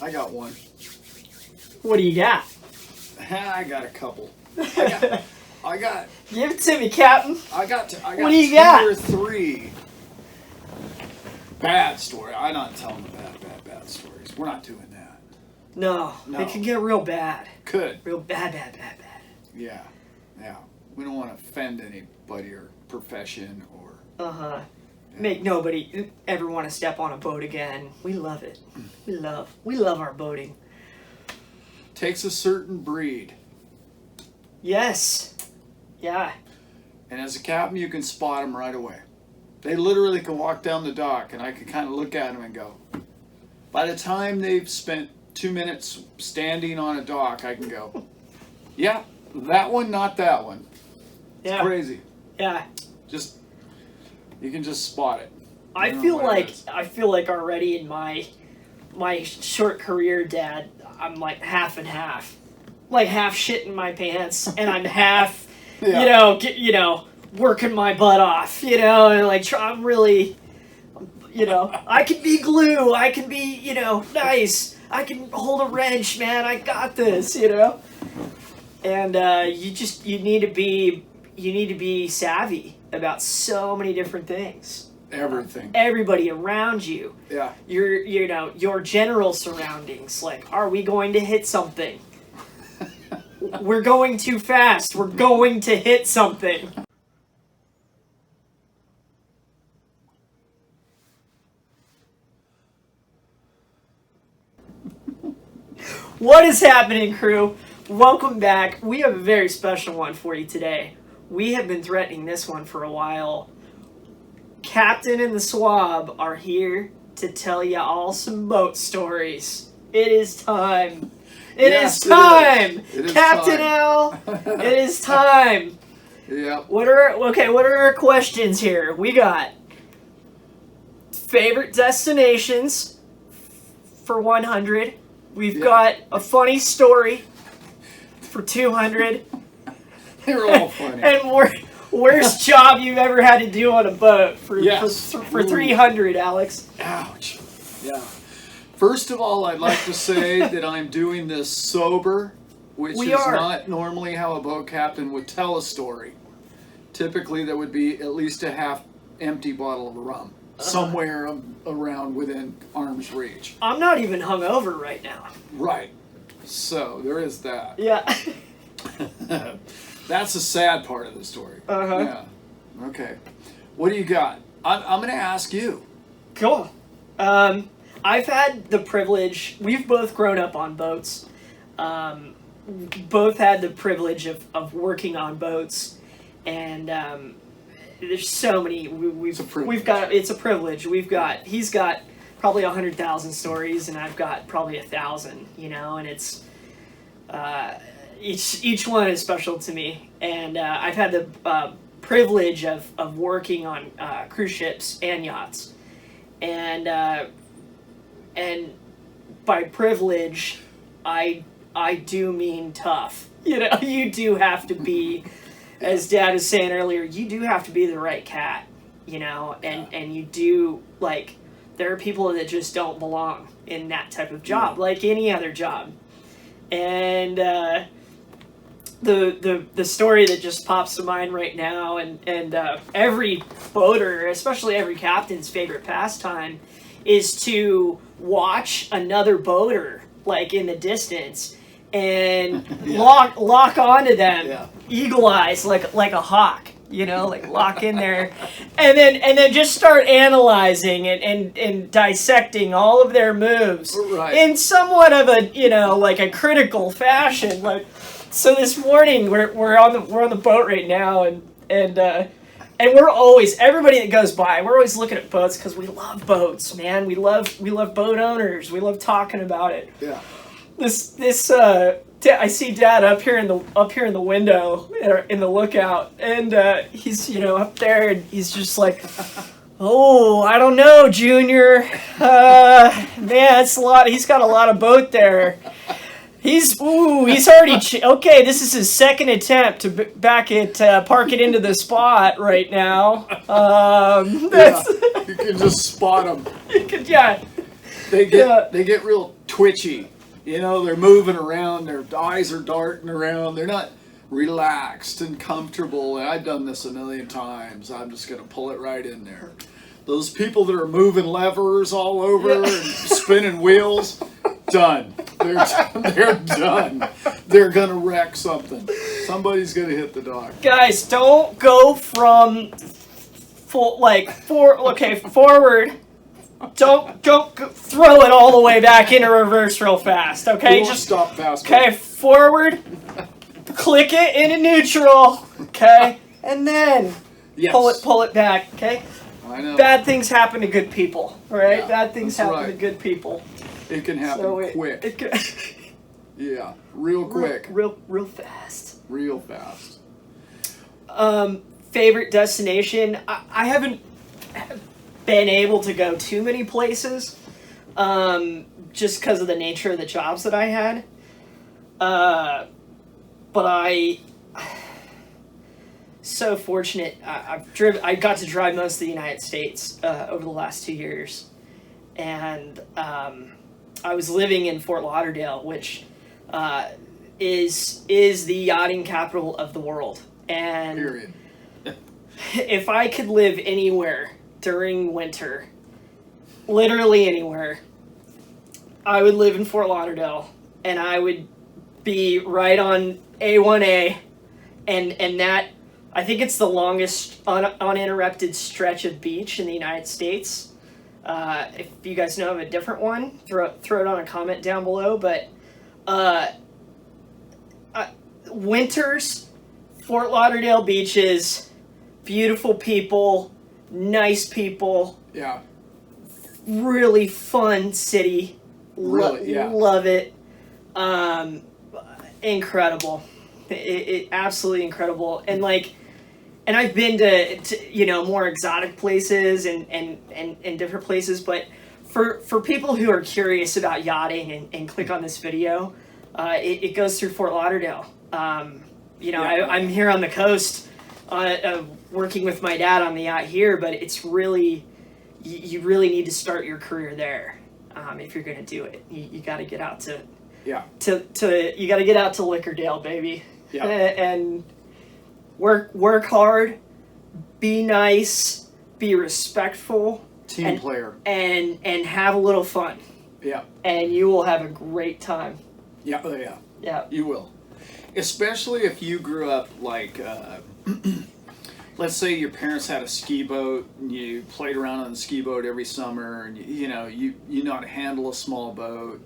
I got one. What do you got? I got a couple. I got. Give it to me, Captain. I got what do you got? 2 or 3 bad stories. I'm not telling the bad stories. We're not doing that. No, it can get real bad. Could. Real bad. Yeah. We don't want to offend anybody or profession or. Yeah. Make nobody ever want to step on a boat again. We love it. We love our boating. Takes a certain breed. Yes. Yeah. And as a captain, you can spot them right away. They literally can walk down the dock, and I can kind of look at them and go. By the time they've spent 2 minutes standing on a dock, I can go, yeah, that one, not that one. It's crazy. Yeah. You can just spot it. I feel like already in my short career, Dad, I'm like half and half. Like half shit in my pants, and I'm half, working my butt off, and like I'm really, I can be glue, I can be, nice, I can hold a wrench, man, I got this, and you need to be savvy about so many different things. Everything. Everybody around you. Yeah. Your general surroundings. Like, are we going to hit something? We're going too fast. We're going to hit something. What is happening, crew? Welcome back. We have a very special one for you today. We have been threatening this one for a while. Captain and the Swab are here to tell you all some boat stories. It is time. It is time. Captain Al, it is time. Yeah. What are our questions here? We got favorite destinations for 100. We've got a funny story for 200. They're all funny. And worst job you've ever had to do on a boat for 300, Alex. Ouch. Yeah. First of all, I'd like to say that I'm doing this sober, which is not normally how a boat captain would tell a story. Typically, there would be at least a half empty bottle of rum somewhere around within arm's reach. I'm not even hungover right now. Right. So, there is that. Yeah. That's the sad part of the story. Yeah. Okay. What do you got? I'm going to ask you. Cool. I've had the privilege. We've both grown up on boats. Both had the privilege of working on boats, and there's so many. It's a privilege. He's got probably 100,000 stories, and I've got probably 1,000. And it's. Each one is special to me, and I've had the privilege of working on cruise ships and yachts, and by privilege, I do mean tough. You do have to be, as Dad was saying earlier, you do have to be the right cat, and you do, like, there are people that just don't belong in that type of job, like any other job, and the story that just pops to mind right now, and every boater, especially every captain's favorite pastime, is to watch another boater, like, in the distance, and lock onto them, eagle eyes, like a hawk, like lock in there, and then just start analyzing and dissecting all of their moves in somewhat of a like a critical fashion. Like, so this morning we're on the boat right now, and we're always, everybody that goes by, we're always looking at boats because we love boats, man. We love boat owners. We love talking about it. Yeah. I see Dad up here in the window in the lookout, and he's up there, and he's just like, oh, I don't know, Junior. Man, it's a lot. He's got a lot of boat there. He's already okay. This is his second attempt to park it into the spot right now. You can just spot them. Yeah. They get real twitchy. You know, they're moving around, their eyes are darting around, they're not relaxed and comfortable. And I've done this a million times. I'm just going to pull it right in there. Those people that are moving levers all over and spinning wheels, done. They're done. They're going to wreck something. Somebody's going to hit the dock. Guys, don't go from forward. Don't throw it all the way back into reverse real fast, okay? Just stop fast. Okay, forward, click it into neutral, okay? And then pull it back, okay? I know. Bad things happen to good people, right? Yeah, Bad things happen to good people. It can happen quick. Yeah, real quick. Real fast. Real fast. Favorite destination? I haven't been able to go too many places, just because of the nature of the jobs that I had. But I so fortunate. I got to drive most of the United States over the last 2 years, and I was living in Fort Lauderdale, which is the yachting capital of the world. And period. If I could live anywhere during winter, literally anywhere, I would live in Fort Lauderdale, and I would be right on A1A, and that, I think it's the longest uninterrupted stretch of beach in the United States. If you guys know of a different one, throw it on a comment down below. But winters, Fort Lauderdale beaches, beautiful people, nice people. Yeah. Really fun city. Really, yeah. Love it. Incredible. It absolutely incredible. And I've been to more exotic places and different places, but for people who are curious about yachting and click on this video, it goes through Fort Lauderdale. I'm here on the coast, working with my dad on the yacht here, but it's really, you really need to start your career there. If you're going to do it, you got to get out to you got to get out to Liquordale, baby. Yeah. And work hard, be nice, be respectful, team player, and have a little fun. Yeah. And you will have a great time. Yeah. Oh, yeah. Yeah. You will. Especially if you grew up like, let's say your parents had a ski boat and you played around on the ski boat every summer, and you know how to handle a small boat.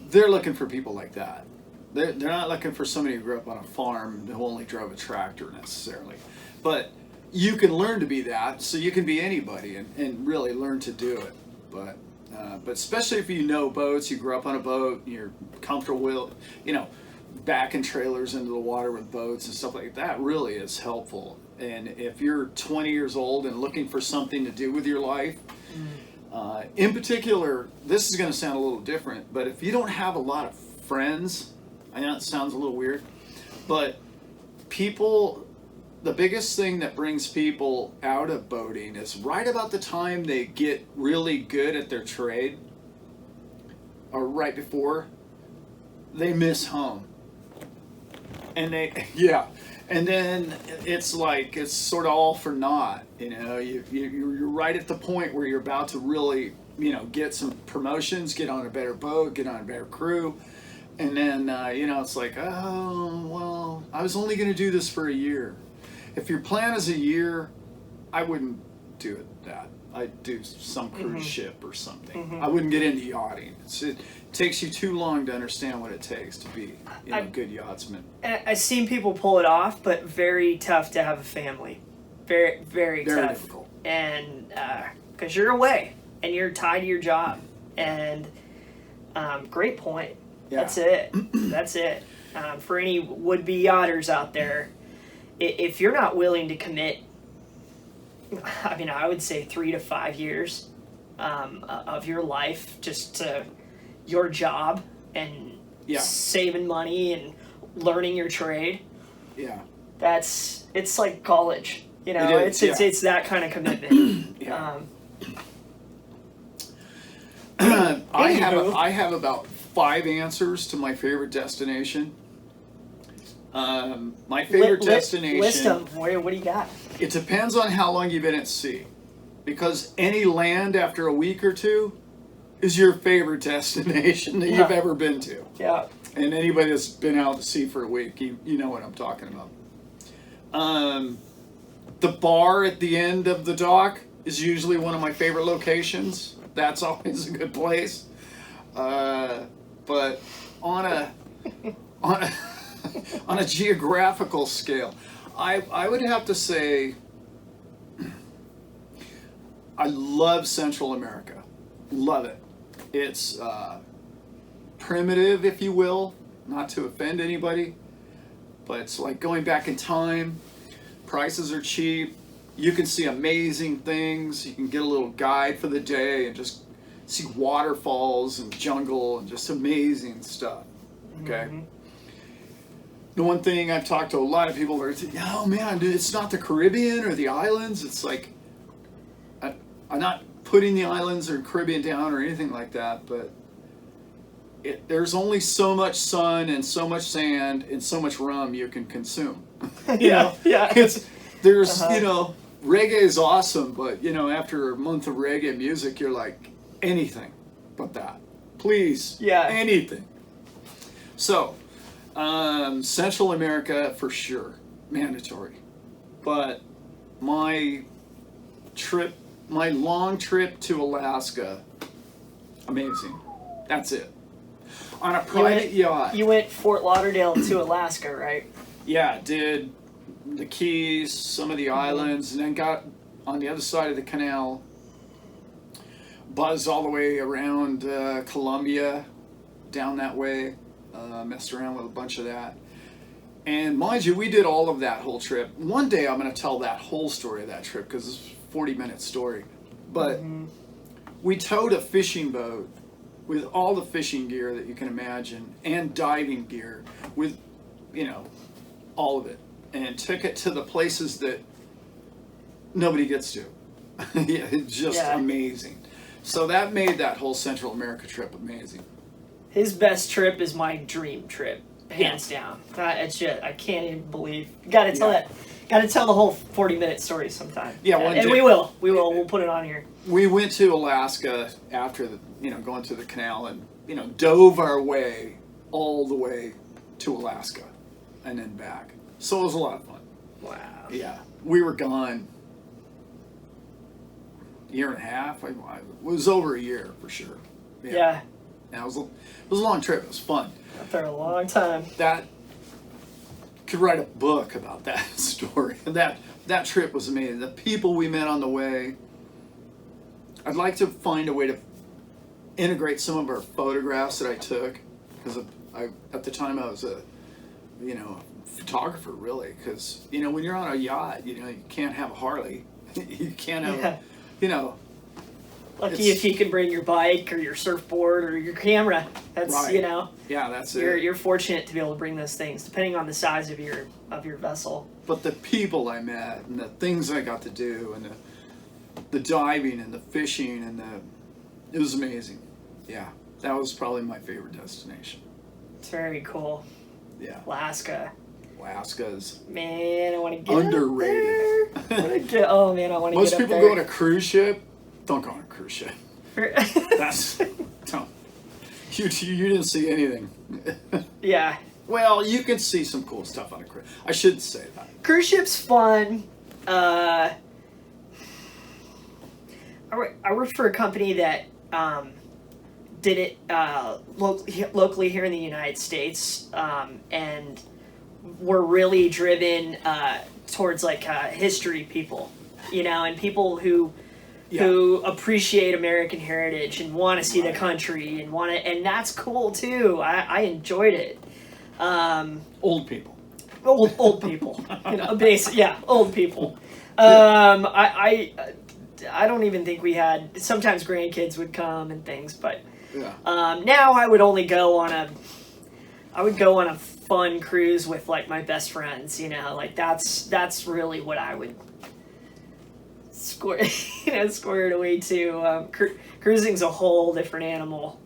They're looking for people like that. They're not looking for somebody who grew up on a farm who only drove a tractor necessarily. But you can learn to be that, so you can be anybody and really learn to do it. But especially if you know boats, you grew up on a boat, you're comfortable with, backing trailers into the water with boats and stuff like that, really is helpful. And if you're 20 years old and looking for something to do with your life, in particular, this is going to sound a little different, but if you don't have a lot of friends, I know it sounds a little weird, but the biggest thing that brings people out of boating is right about the time they get really good at their trade, or right before, they miss home. And and then it's like, it's sort of all for naught, you're right at the point where you're about to really, get some promotions, get on a better boat, get on a better crew. And then, it's like, oh, well, I was only going to do this for a year. If your plan is a year, I wouldn't do that. I'd do some cruise ship or something. I wouldn't get into yachting. It takes you too long to understand what it takes to be a good yachtsman. I've seen people pull it off, but very tough to have a family. Very, very tough. Very difficult. And because you're away and you're tied to your job. And great point. Yeah. That's it. That's it. For any would-be yachters out there, if you're not willing to commit, I would say 3 to 5 years of your life just to your job and saving money and learning your trade. Yeah. It's like college. It's that kind of commitment. I have about 5 answers to my favorite destination. My favorite destination. List them. What do you got? It depends on how long you've been at sea, because any land after a week or two is your favorite destination that you've ever been to. Yeah. And anybody that's been out to sea for a week, you know what I'm talking about. The bar at the end of the dock is usually one of my favorite locations. That's always a good place. But on a on a geographical scale, I would have to say I love Central America. Love it. It's primitive, if you will, not to offend anybody, but it's like going back in time. Prices are cheap. You can see amazing things. You can get a little guide for the day and just see waterfalls and jungle and just amazing stuff. Okay. Mm-hmm. The one thing I've talked to a lot of people where it's, oh man, dude, it's not the Caribbean or the islands. It's like, I'm not putting the islands or Caribbean down or anything like that, but there's only so much sun and so much sand and so much rum you can consume. Yeah. There's reggae is awesome, but after a month of reggae music, you're like, anything but that, please. Yeah. Anything. So Central America for sure, mandatory. But my long trip to Alaska, amazing. That's it. On a private yacht. You went Fort Lauderdale to Alaska, right? Yeah, did the Keys, some of the islands, and then got on the other side of the canal, buzzed all the way around Colombia, down that way, messed around with a bunch of that. And mind you, we did all of that whole trip. One day I'm going to tell that whole story of that trip because it's a 40-minute story. But we towed a fishing boat with all the fishing gear that you can imagine and diving gear with, all of it, and took it to the places that nobody gets to. Yeah, it's just amazing. So that made that whole Central America trip amazing. His best trip is my dream trip, hands down. It's just, I can't even believe. Got to tell that. Got to tell the whole 40-minute story sometime. Yeah, one day. And we will. We'll put it on here. We went to Alaska after going through the canal and dove our way all the way to Alaska and then back. So it was a lot of fun. Wow. Yeah, we were gone a year and a half. It was over a year for sure. Yeah. It was a long trip. It was fun. Out there a long time. That could write a book about that story. That trip was amazing. The people we met on the way. I'd like to find a way to integrate some of our photographs that I took, because at the time I was a photographer, really, because when you're on a yacht, you can't have a Harley. You can't have Lucky if you can bring your bike or your surfboard or your camera. That's right. Yeah, that's it. You're fortunate to be able to bring those things, depending on the size of your vessel. But the people I met and the things I got to do and the diving and the fishing and it was amazing. Yeah, that was probably my favorite destination. It's very cool. Yeah. Alaska's man, I want to get underrated. Up there. I want to get up there. Most people go on a cruise ship. Don't go on a cruise ship. That's don't. You didn't see anything. Yeah. Well, you can see some cool stuff on a cruise. I should say that. Cruise ship's fun. I worked for a company that did it locally here in the United States, and we're really driven towards history people, and people who appreciate American heritage and want to see the country and that's cool too. I enjoyed it. Old people. Old people. Old people. I don't even think we had. Sometimes grandkids would come and things, but now I would only go on a fun cruise with my best friends. That's really what I would squared away too. Cruising's a whole different animal.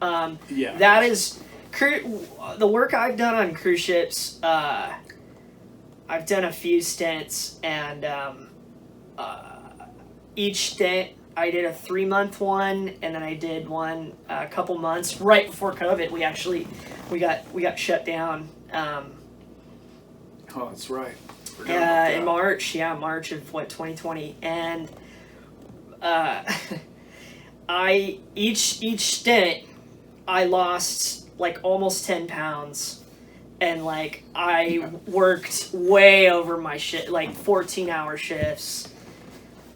Yeah. That is the work I've done on cruise ships. I've done a few stints, and each stint I did a 3-month one, and then I did one a couple months right before COVID. We got shut down. Oh, that's right. In March, March of 2020, and each stint I lost like almost 10 pounds, and like I worked way over my shit, like 14-hour shifts.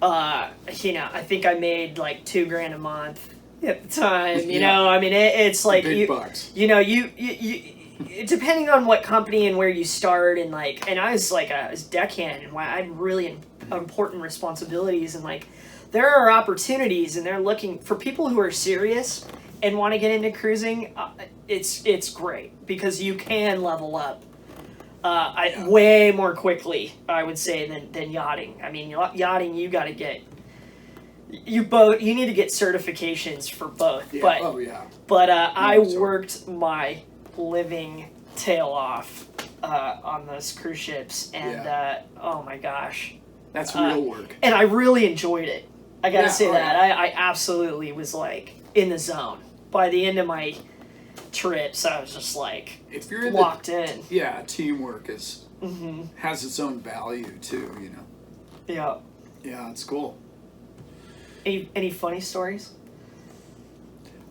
I think I made like $2,000 a month at the time. You know, I mean, it's like big bucks. You depending on what company and where you start, and I was like a deckhand, and I had really important responsibilities, and like there are opportunities, and they're looking for people who are serious and want to get into cruising. It's great because you can level up way more quickly, I would say, than yachting. I mean, yachting, you got to get you need to get certifications for both. Yeah. But I worked my living tail off on those cruise ships, and oh my gosh, that's real work, and I really enjoyed it. I gotta say that. I absolutely was like in the zone by the end of my trips. I was just like, if you're locked in. Yeah, teamwork is has its own value too, you know. Yeah, it's cool. Any funny stories?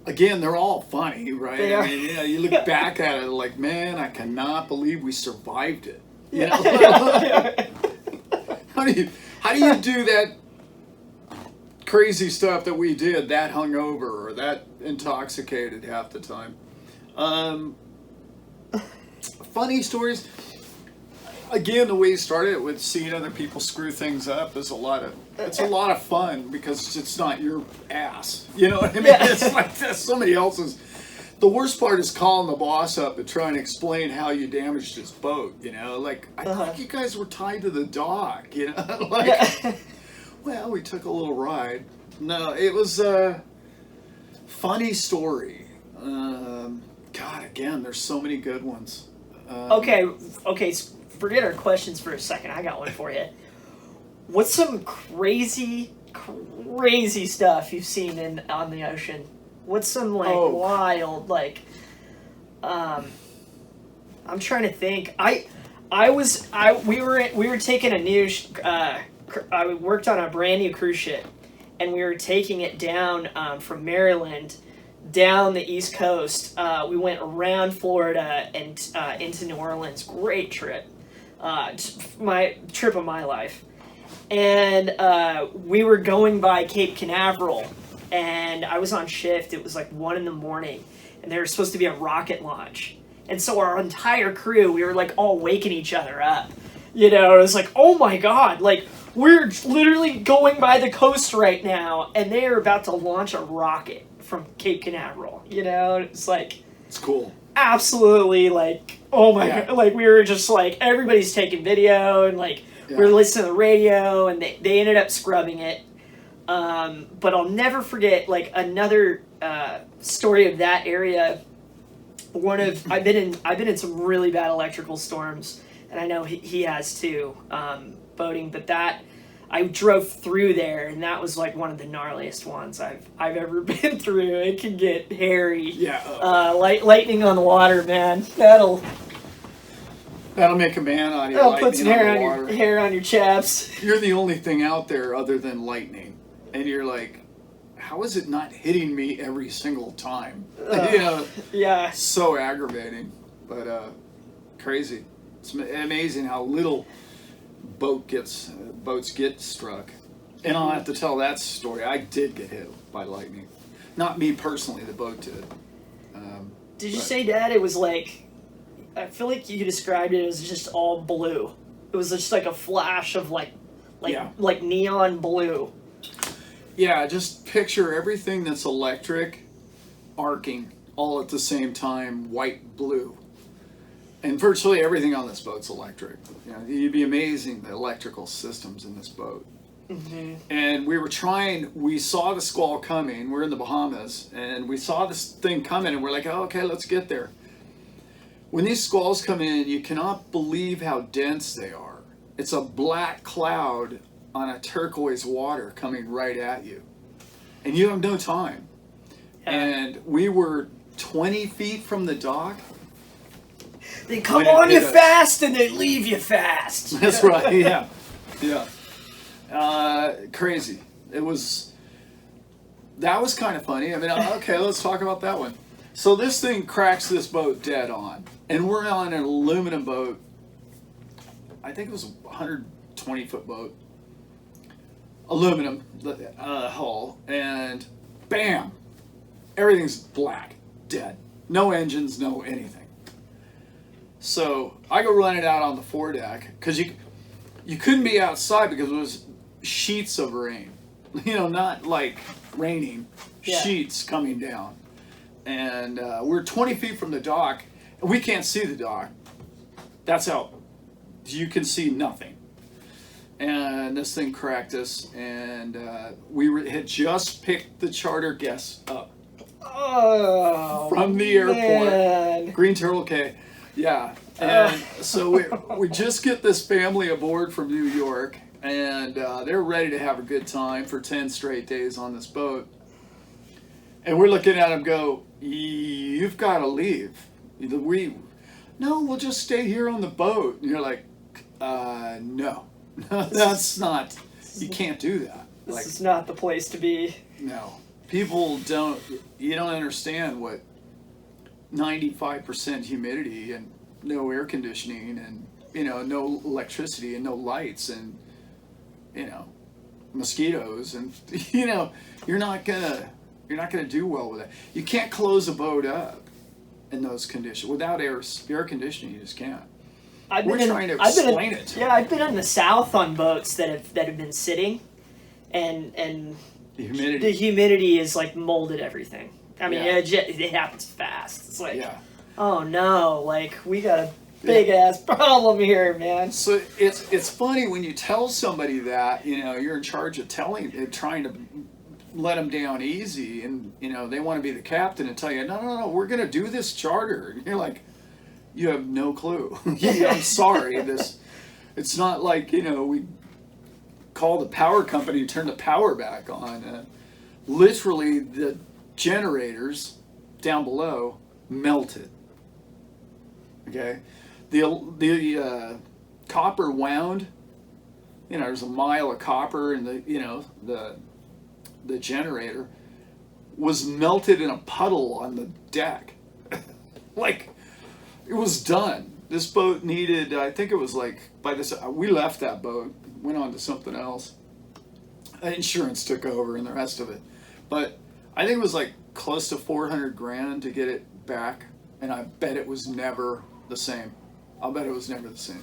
Again, they're all funny, right? They are. I mean, you look back at it like, man, I cannot believe we survived it. You know? How do you do that crazy stuff that we did that hungover or that intoxicated half the time? Funny stories. Again, the way you started with seeing other people screw things up is it's a lot of fun because it's not your ass. You know what I mean? Yeah. It's like that's somebody else's. The worst part is calling the boss up and trying to explain how you damaged his boat. You know, like I thought you guys were tied to the dock. You know, like well, we took a little ride. No, it was a funny story. God, again, there's so many good ones. Okay. Forget our questions for a second. I got one for you. What's some crazy stuff you've seen on the ocean? What's some wild I'm trying to think. We were taking a new. I worked on a brand new cruise ship, and we were taking it down from Maryland down the East Coast. We went around Florida and into New Orleans. Great trip. My trip of my life. And we were going by Cape Canaveral, and I was on shift. It was like 1 a.m, and there was supposed to be a rocket launch. And so our entire crew, we were like all waking each other up. You know, it was like, oh my God, like we're literally going by the coast right now, and they are about to launch a rocket from Cape Canaveral. You know, it's like, it's cool. Absolutely, like, oh my God, like we were just like, everybody's taking video, and like we were listening to the radio, and they ended up scrubbing it. But I'll never forget, like, another story of that area. I've been in some really bad electrical storms, and I know he has too, boating, but I drove through there, and that was like one of the gnarliest ones I've ever been through. It can get hairy. Yeah. Lightning on the water, man. That'll make a man out of you. That'll put some hair on your chaps. You're the only thing out there other than lightning, and you're like, how is it not hitting me every single time? Yeah. So aggravating, but crazy. It's amazing how little boats get struck. And I'll have to tell that story. I did get hit by lightning. Not me personally, the boat did. Did you say, Dad, it was like, I feel like you described it as just all blue. It was just like a flash of like neon blue. Yeah, just picture everything that's electric arcing all at the same time, white, blue. And virtually everything on this boat's electric. You know, you'd be amazing the electrical systems in this boat. And we saw the squall coming. We're in the Bahamas, and we saw this thing coming, and we're like, oh, okay, let's get there. When these squalls come in, you cannot believe how dense they are. It's a black cloud on a turquoise water coming right at you. And you have no time. Yeah. And we were 20 feet from the dock. They come on you fast and they leave you fast. That's right, yeah. Yeah. Crazy. That was kind of funny. I mean, okay, let's talk about that one. So this thing cracks this boat dead on. And we're on an aluminum boat. I think it was a 120-foot boat. Aluminum hull. And bam! Everything's black. Dead. No engines, no anything. So I go running out on the foredeck. Because you couldn't be outside because it was sheets of rain. You know, not like raining. Yeah. Sheets coming down. And we're 20 feet from the dock, and we can't see the dock. That's how you can see nothing. And this thing cracked us, and we had just picked the charter guests up from the airport. Man. Green Turtle Cay. Yeah. And so we just get this family aboard from New York, and they're ready to have a good time for 10 straight days on this boat. And we're looking at them go, you've got to leave. No, we'll just stay here on the boat. And you're like, no, that's not, you can't do that. This is not the place to be. No. People you don't understand what 95% humidity and no air conditioning and, no electricity and no lights and, mosquitoes and, you're not gonna do well with it. You can't close a boat up in those conditions without air conditioning. You just can't. We're trying to explain it. Yeah, I've been in the South on boats that have been sitting, and the humidity is like molded everything. I mean, it happens fast. It's like, oh no, like we got a big ass problem here, man. So it's funny when you tell somebody that you're in charge of trying to let them down easy, and they want to be the captain and tell you, no, we're gonna do this charter. And you're like, you have no clue. I'm sorry. It's not like we call the power company and turn the power back on. Literally, the generators down below melted. Okay, the copper wound. There's a mile of copper, and the generator was melted in a puddle on the deck. Like, it was done. This boat needed, I think it was like, we left that boat, went on to something else. Insurance took over and the rest of it. But I think it was like close to $400,000 to get it back, and I bet it was never the same. I'll bet it was never the same.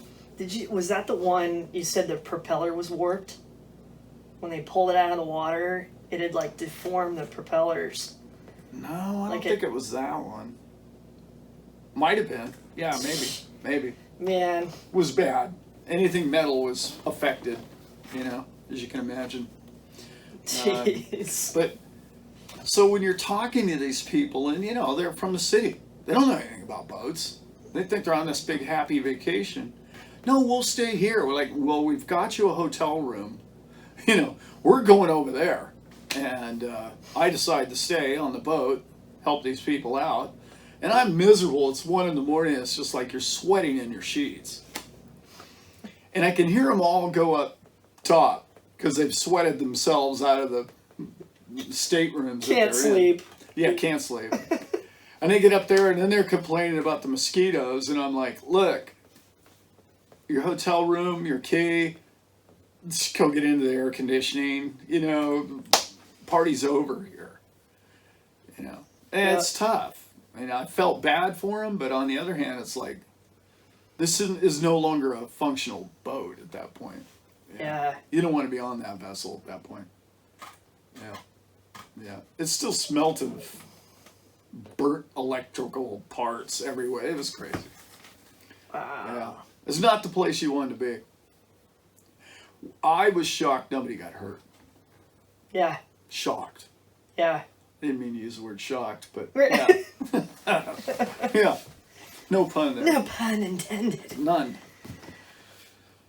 Was that the one you said the propeller was warped? When they pulled it out of the water, it had like deformed the propellers. No, I don't think it was that one. Might have been. Yeah, maybe. Man. It was bad. Anything metal was affected, as you can imagine. Jeez. But, so when you're talking to these people, and they're from the city, they don't know anything about boats. They think they're on this big happy vacation. No, we'll stay here. We're like, well, we've got you a hotel room. We're going over there. And I decide to stay on the boat, help these people out. And I'm miserable. It's 1 a.m. It's just like you're sweating in your sheets. And I can hear them all go up top because they've sweated themselves out of the staterooms. Can't sleep. Yeah, can't sleep. And they get up there, and then they're complaining about the mosquitoes. And I'm like, look, your hotel room, your key, just go get into the air conditioning. Party's over here. And it's tough. I felt bad for them, but on the other hand, it's like, this is no longer a functional boat at that point. Yeah. You don't want to be on that vessel at that point. Yeah. It still smelt of burnt electrical parts everywhere. It was crazy. Wow. Yeah. It's not the place you wanted to be. I was shocked nobody got hurt. Yeah. Shocked. Yeah. I didn't mean to use the word shocked, but Right. yeah. Yeah. No pun there. No pun intended. None.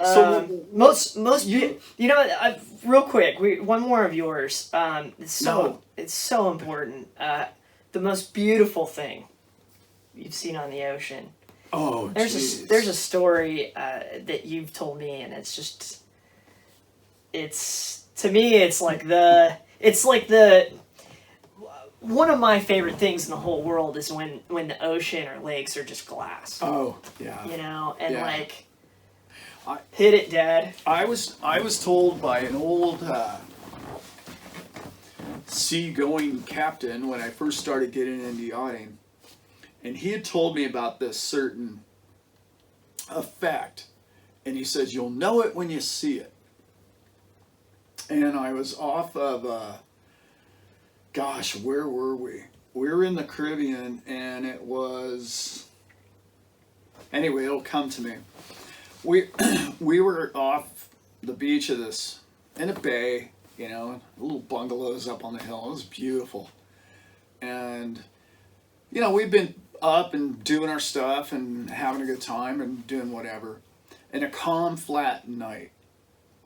So most you know what, real quick, one more of yours. It's so important. The most beautiful thing you've seen on the ocean. Oh, there's a story that you've told me, and to me it's like the one of my favorite things in the whole world is when the ocean or lakes are just glass. Oh, yeah. You know, and yeah. Hit it, Dad. I was told by an old seagoing captain when I first started getting into yachting, and he had told me about this certain effect, and he says, you'll know it when you see it. And I was off of, gosh, where were we? We were in the Caribbean, and it was, anyway, it'll come to me. We were off the beach of this, in a bay, you know, little bungalows up on the hill. It was beautiful. And, you know, we've been up and doing our stuff and having a good time and doing whatever. And a calm, flat night,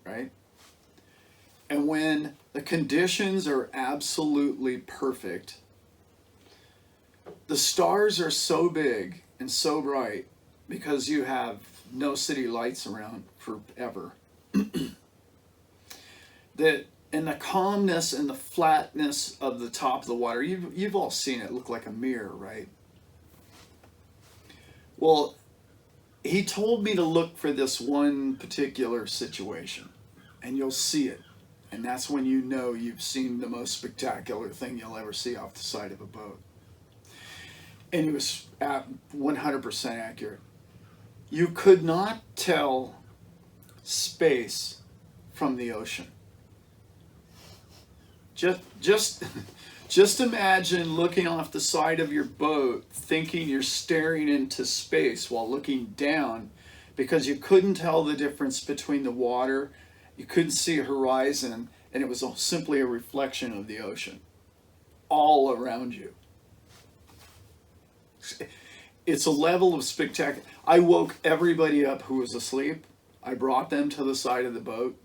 right? And when the conditions are absolutely perfect, the stars are so big and so bright because you have no city lights around forever. That and the calmness and the flatness of the top of the water, you've all seen it look like a mirror, right? Well, he told me to look for this one particular situation, and you'll see it. And that's when you know you've seen the most spectacular thing you'll ever see off the side of a boat. And it was 100% accurate. You could not tell space from the ocean. Just imagine looking off the side of your boat, thinking you're staring into space while looking down, because you couldn't tell the difference between the water, you couldn't see a horizon, and it was simply a reflection of the ocean all around you. It's a level of spectacular. I woke everybody up who was asleep. I brought them to the side of the boat.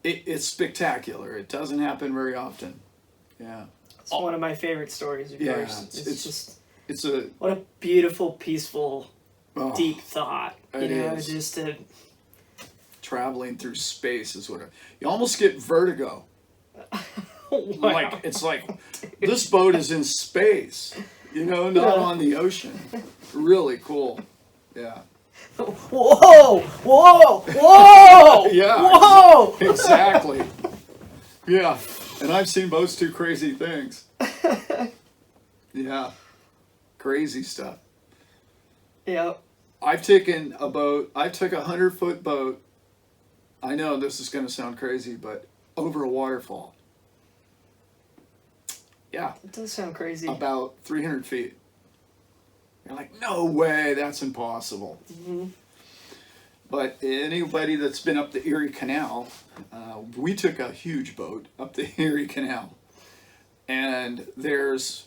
It's spectacular. It doesn't happen very often. Yeah. It's one of my favorite stories of yours. It's what a beautiful, peaceful, deep thought. You know, is. just to traveling through space is you almost get vertigo. Wow. It's like this boat is in space, you know, not on the ocean. Really cool. Yeah. Whoa! Whoa! Whoa! Yeah. Whoa! Exactly. Yeah. And I've seen boats do crazy things. Yeah. Crazy stuff. Yeah. I took a 100-foot boat. I know this is going to sound crazy, but over a waterfall. Yeah. It does sound crazy. About 300 feet. You're like, no way, that's impossible. Mm-hmm. But anybody that's been up the Erie Canal, we took a huge boat up the Erie Canal. And there's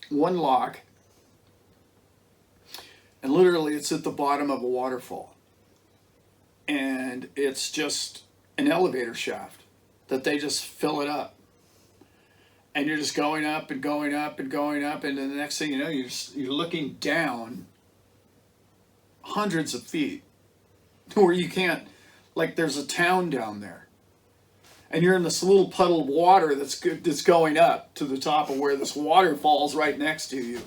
one lock, and literally it's at the bottom of a waterfall. And it's just an elevator shaft that they just fill it up. And you're just going up and going up and going up, and then the next thing you know, you're looking down hundreds of feet where you can't, like there's a town down there. And you're in this little puddle of water that's going up to the top of where this waterfall's right next to you.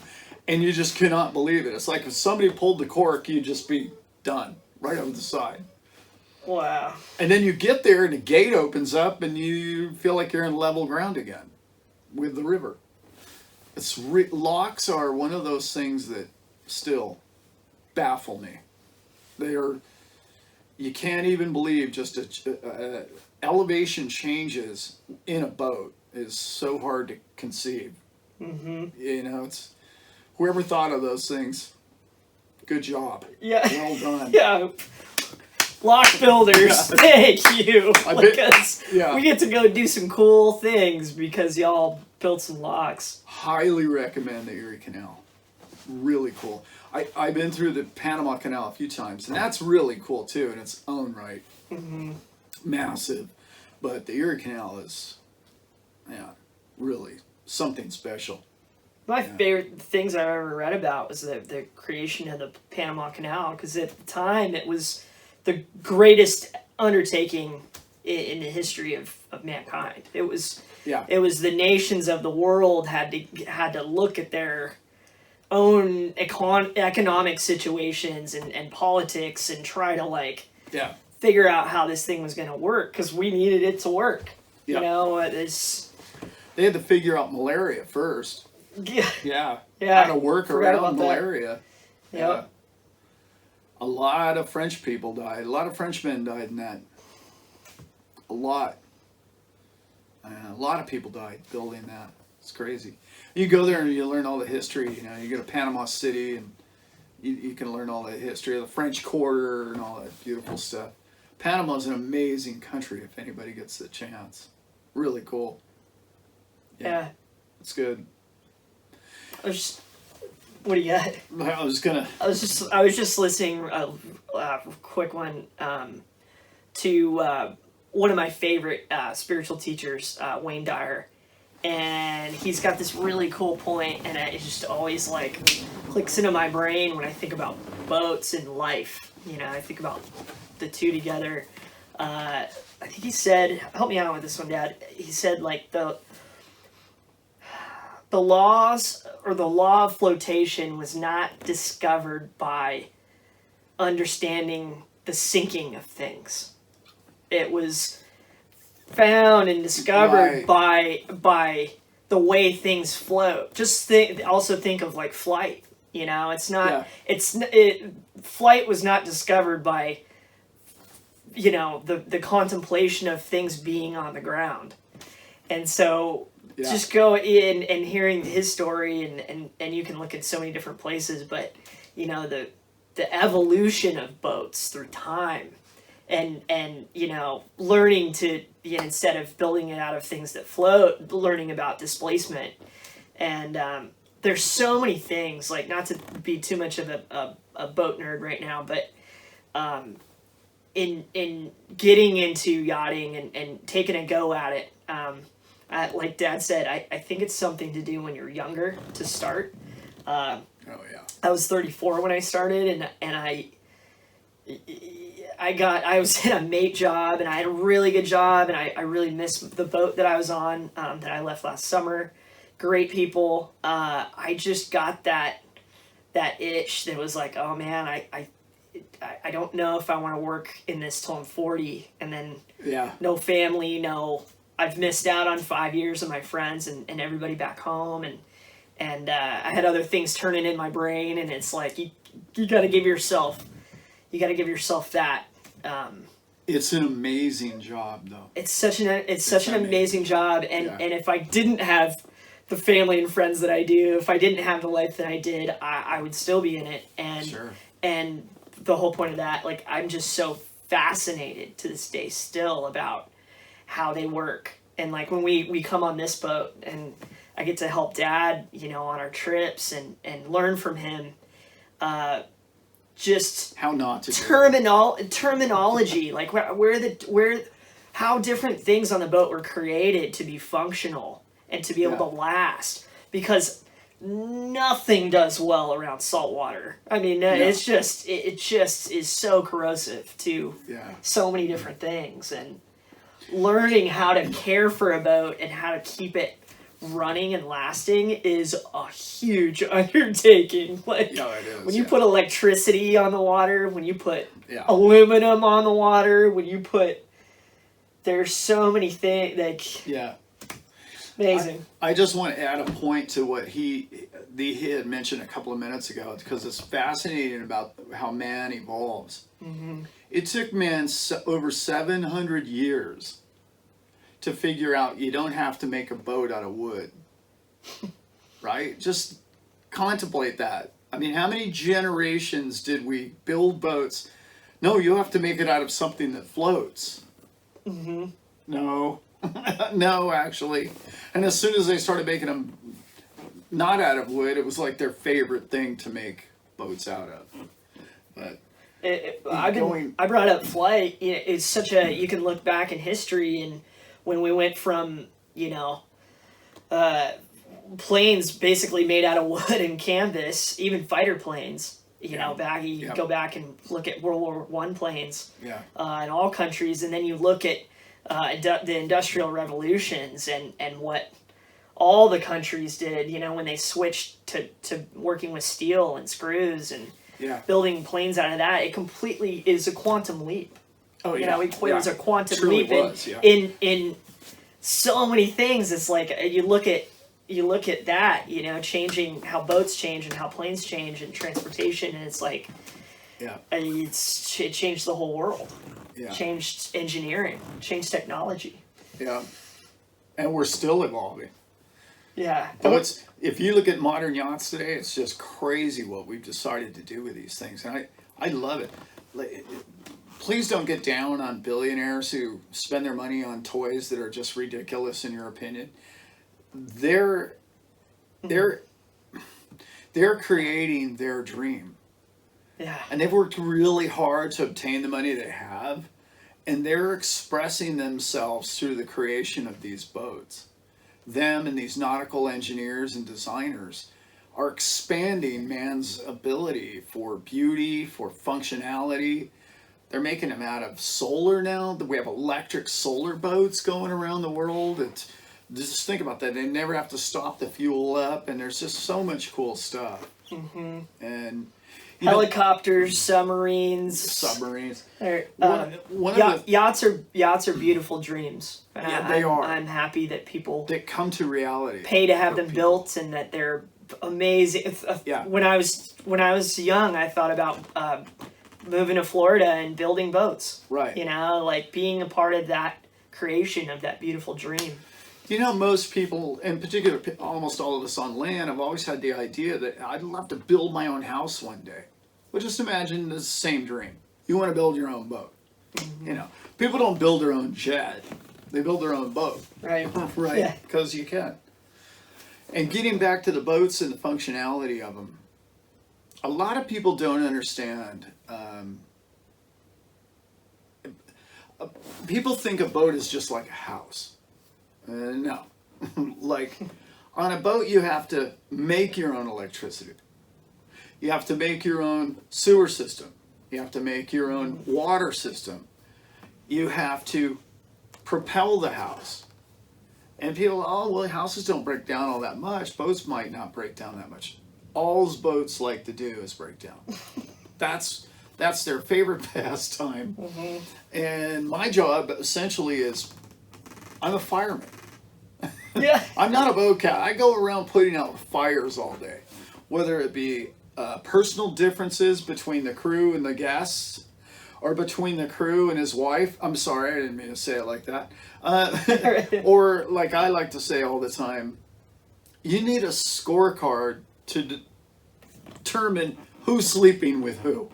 And you just cannot believe it. It's like if somebody pulled the cork, you'd just be done right over the side. Wow. And then you get there and a gate opens up and you feel like you're in level ground again with the river. Locks are one of those things that still baffle me. You can't even believe just elevation changes in a boat is so hard to conceive. Mm-hmm. You know, it's whoever thought of those things, good job. Yeah. Well done. Yeah. Lock builders, thank you. Because yeah. we get to go do some cool things because y'all built some locks. Highly recommend the Erie Canal. Really cool. I've been through the Panama Canal a few times, and that's really cool too in its own right. Mm-hmm. Massive. But the Erie Canal is, really something special. My favorite things I've ever read about was the creation of the Panama Canal, because at the time it was the greatest undertaking in the history of mankind. It was the nations of the world had to look at their own economic situations and politics and try to figure out how this thing was going to work, because we needed it to work. You know, they had to figure out malaria first. Yeah. How to work around that. malaria. Yep. A lot of French people died. A lot of Frenchmen died in that. A lot. A lot of people died building that. It's crazy. You go there and you learn all the history. You know, you go to Panama City and you can learn all the history of the French Quarter and all that beautiful stuff. Panama's an amazing country if anybody gets the chance. Really cool. Yeah. It's good. What do you got? I was just listening a quick one to one of my favorite spiritual teachers, Wayne Dyer, and he's got this really cool point, and it just always clicks into my brain when I think about boats and life. You know, I think about the two together. I think he said, help me out with this one, Dad. He said the laws, or the law of flotation, was not discovered by understanding the sinking of things. It was found and discovered by the way things float. Just also think of flight. You know, it's not. Flight was not discovered by, the contemplation of things being on the ground, and so. Just go in and hearing his story, and you can look at so many different places, but the evolution of boats through time, and learning to instead of building it out of things that float, learning about displacement, and there's so many things, not to be too much of a boat nerd right now, but in getting into yachting and taking a go at it. Like Dad said, I think it's something to do when you're younger to start. I was 34 when I started, and I was in a mate job, and I had a really good job, and I really missed the boat that I was on, that I left last summer. Great people. I just got that itch that was like, oh man, I don't know if I want to work in this till I'm 40, and then no family, I've missed out on 5 years of my friends and everybody back home, and I had other things turning in my brain, and it's like you got to give yourself that. It's an amazing job, though. It's such an amazing job, and if I didn't have the family and friends that I do, if I didn't have the life that I did, I would still be in it, and the whole point of that, I'm just so fascinated to this day still about how they work. And when we come on this boat and I get to help Dad, on our trips and learn from him, just how not to terminology, how different things on the boat were created to be functional and to be able to last, because nothing does well around salt water. I mean, it just is so corrosive to so many different things, and learning how to care for a boat and how to keep it running and lasting is a huge undertaking. It is, when you put electricity on the water, when you put aluminum on the water, there's so many things amazing. I just want to add a point to what he had mentioned a couple of minutes ago, because it's fascinating about how man evolves. Mm-hmm. It took man over 700 years to figure out you don't have to make a boat out of wood. Right? Just contemplate that. I mean, how many generations did we build boats No, you have to make it out of something that floats. Mm-hmm. No. No, actually. And as soon as they started making them not out of wood, it was like their favorite thing to make boats out of. But I brought up flight. It's such a, you can look back in history, and when we went from, planes basically made out of wood and canvas, even fighter planes, go back and look at World War I planes in all countries, and then you look at the Industrial Revolutions and what all the countries did, when they switched to working with steel and screws and building planes out of that. It completely is a quantum leap. Oh, It was a quantum Truly leap in so many things. It's like you look at that, changing how boats change and how planes change and transportation, and it's like it changed the whole world. Changed engineering, changed technology. And we're still evolving. But if you look at modern yachts today, it's just crazy what we've decided to do with these things, and I love it. Please don't get down on billionaires who spend their money on toys that are just ridiculous in your opinion. They're creating their dream. And they've worked really hard to obtain the money they have, and they're expressing themselves through the creation of these boats. Them and these nautical engineers and designers are expanding man's ability for beauty, for functionality. They're making them out of solar now. We have electric solar boats going around the world. Just think about that. They never have to stop to fuel up, and there's just so much cool stuff. And helicopters, submarines. Yachts are beautiful dreams. They are. I'm happy that people that come to reality pay to have them built, and that they're amazing. When I was young, I thought about moving to Florida and building boats. Right. Like being a part of that creation of that beautiful dream. Most people, in particular, almost all of us on land, have always had the idea that I'd love to build my own house one day. Well, just imagine the same dream. You want to build your own boat. People don't build their own jet. They build their own boat. Right. Right, because you can. And getting back to the boats and the functionality of them, a lot of people don't understand. People think a boat is just like a house. No. Like, on a boat, you have to make your own electricity. You have to make your own sewer system. You have to make your own water system. You have to propel the house. And people, houses don't break down all that much. Boats might not break down that much. All boats like to do is break down. That's their favorite pastime. And my job essentially is, I'm a fireman. I'm not a boat cat. I go around putting out fires all day, whether it be personal differences between the crew and the guests, or between the crew and his wife. I'm sorry, I didn't mean to say it like that. Or like I like to say all the time, you need a scorecard to determine who's sleeping with who.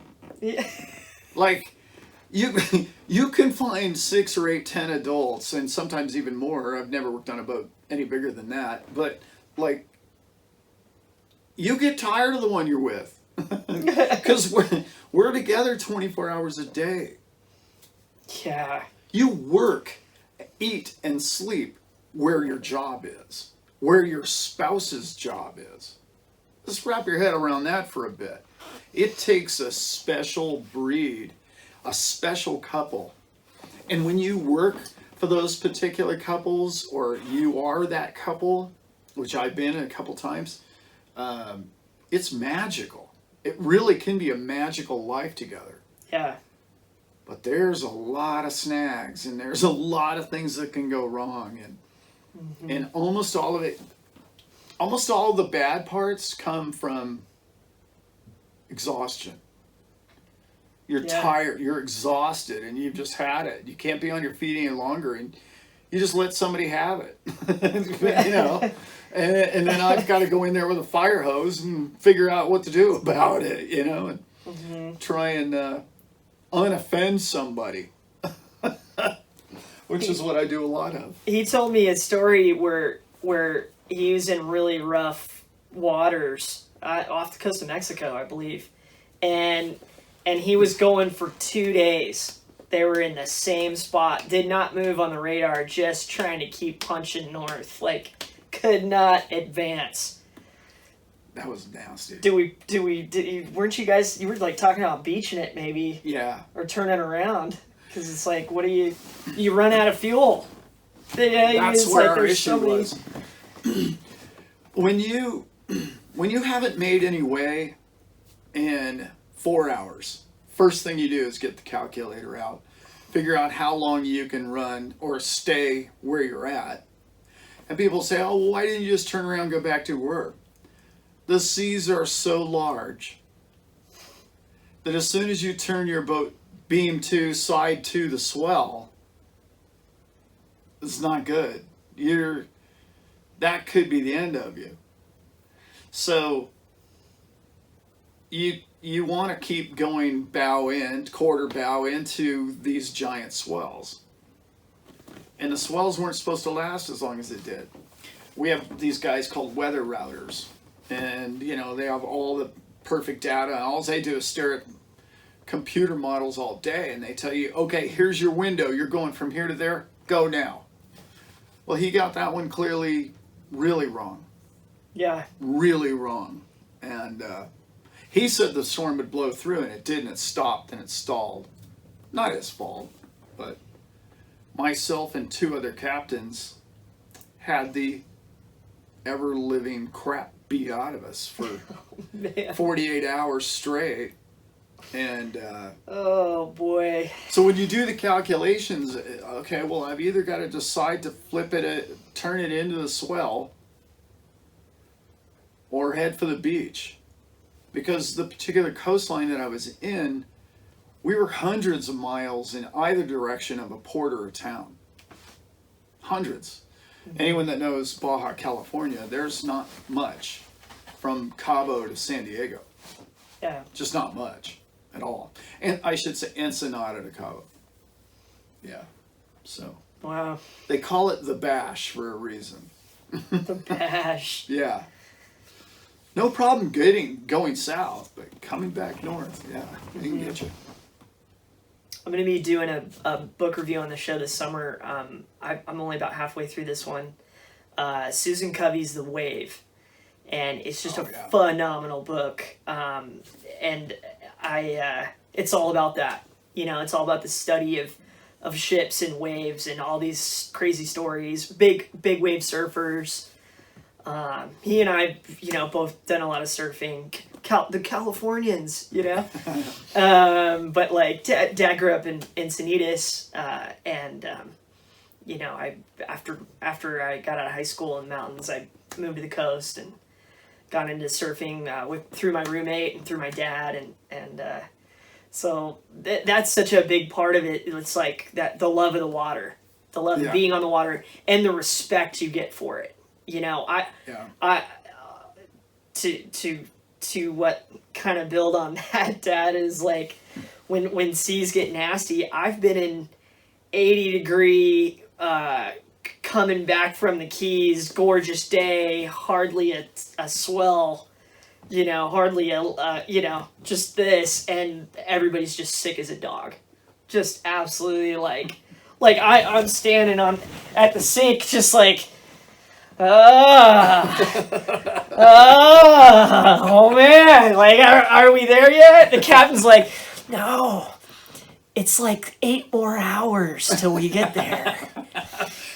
Like, you can find 6 or 8, 10 adults, and sometimes even more. I've never worked on a boat any bigger than that, but like, you get tired of the one you're with. Because we're together 24 hours a day. You work, eat, and sleep where your job is, where your spouse's job is. Let's wrap your head around that for a bit. It takes a special breed, a special couple. And when you work for those particular couples, or you are that couple, which I've been a couple times, it's magical. It really can be a magical life together. But there's a lot of snags, and there's a lot of things that can go wrong, and almost all of the bad parts come from exhaustion. You're tired, you're exhausted, and you've just had it. You can't be on your feet any longer, and you just let somebody have it. And then I've got to go in there with a fire hose and figure out what to do about it, and try and unoffend somebody, which is what I do a lot of. He told me a story where he was in really rough waters off the coast of Mexico, I believe, and he was going for 2 days. They were in the same spot, did not move on the radar, just trying to keep punching north, like could not advance. That was nasty. Weren't you guys? You were like talking about beaching it, maybe? Yeah. Or turning around, because it's like, what do you run out of fuel? That's where our issue was. When you haven't made any way in 4 hours, first thing you do is get the calculator out, figure out how long you can run or stay where you're at. And people say, oh, well, why didn't you just turn around and go back to work? The seas are so large that as soon as you turn your boat beam to, side to the swell, it's not good. That could be the end of you. So you want to keep going quarter bow into these giant swells. And the swells weren't supposed to last as long as it did. We have these guys called weather routers. And, they have all the perfect data. And all they do is stare at computer models all day. And they tell you, okay, here's your window. You're going from here to there. Go now. Well, he got that one clearly really wrong. Yeah. Really wrong. And he said the storm would blow through, and it didn't. It stopped and it stalled. Not his fault, but myself and 2 other captains had the ever-living crap beat out of us for 48 hours straight. And oh boy. So when you do the calculations, okay, well, I've either got to decide to flip it, turn it into the swell, or head for the beach. Because the particular coastline that I was in, we were hundreds of miles in either direction of a port or a town. Hundreds. Anyone that knows Baja California, there's not much from Cabo to San Diego. Yeah. Just not much at all. And I should say Ensenada to Cabo. Yeah. So. Wow. They call it the Bash for a reason. The Bash. Yeah. No problem going south, but coming back north, yeah, they can get you. I'm going to be doing a book review on the show this summer. I'm only about halfway through this one. Susan Covey's The Wave. And it's just phenomenal book. And it's all about that. It's all about the study of ships and waves and all these crazy stories. Big wave surfers. He and I, both done a lot of surfing. The Californians, but like Dad grew up in Encinitas, and after I got out of high school in the mountains, I moved to the coast and got into surfing through my roommate and through my dad, and so that's such a big part of it. It's like that, the love of the water, the love of being on the water, and the respect you get for it. To what kind of build on that, Dad, is like when seas get nasty, I've been in 80-degree coming back from the Keys, gorgeous day, hardly a swell, hardly just this, and everybody's just sick as a dog, just absolutely like I'm standing at the sink just like, oh man, like are we there yet? The captain's like, no, it's like 8 more hours till we get there.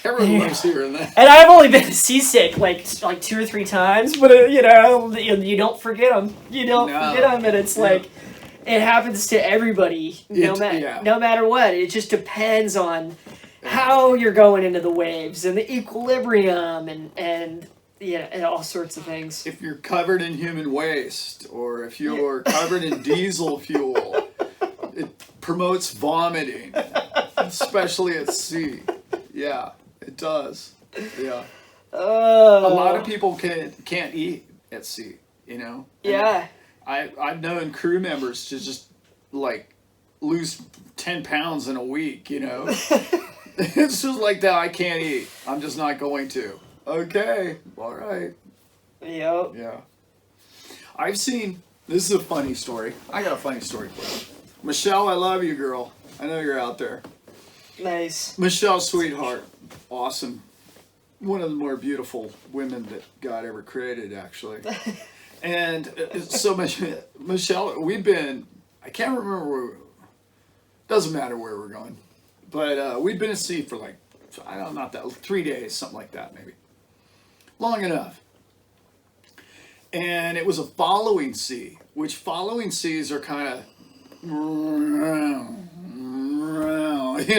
Everyone loves hearing that. And I've only been seasick like 2 or 3 times, but you don't forget them. You don't forget them, and it's like it happens to everybody, no matter what. It just depends on how you're going into the waves and the equilibrium and all sorts of things. If you're covered in human waste, or if you're covered in diesel fuel, it promotes vomiting, especially at sea. Yeah, it does. Yeah. A lot of people can't eat at sea, Yeah. I've known crew members to just like lose 10 pounds in a week, you know. It's just like that. I can't eat. I'm just not going to. Okay. All right. Yep. Yeah. I've seen, this is a funny story. I got a funny story for you. Michelle, I love you, girl. I know you're out there. Nice. Michelle, sweetheart. Awesome. One of the more beautiful women that God ever created, actually. And so, Michelle, we've been, I can't remember where, doesn't matter where we're going. But we've been at sea for like, I don't know, not that, 3 days, something like that, maybe. Long enough. And it was a following sea, which following seas are kind of, you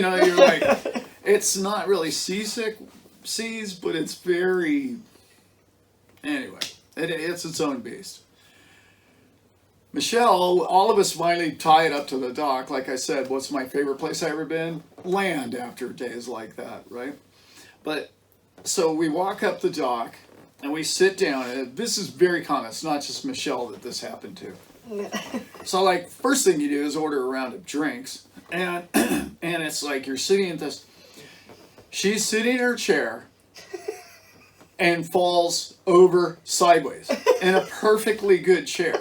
know, you're like, it's not really seasick seas, but it's very, anyway, it's its own beast. Michelle, all of us finally tie it up to the dock. Like I said, what's my favorite place I ever been? Land after days like that, right? But, so we walk up the dock, and we sit down, and this is very common. It's not just Michelle that this happened to. So, like, first thing you do is order a round of drinks, and and it's like you're sitting at this. She's sitting in her chair, and falls over sideways in a perfectly good chair,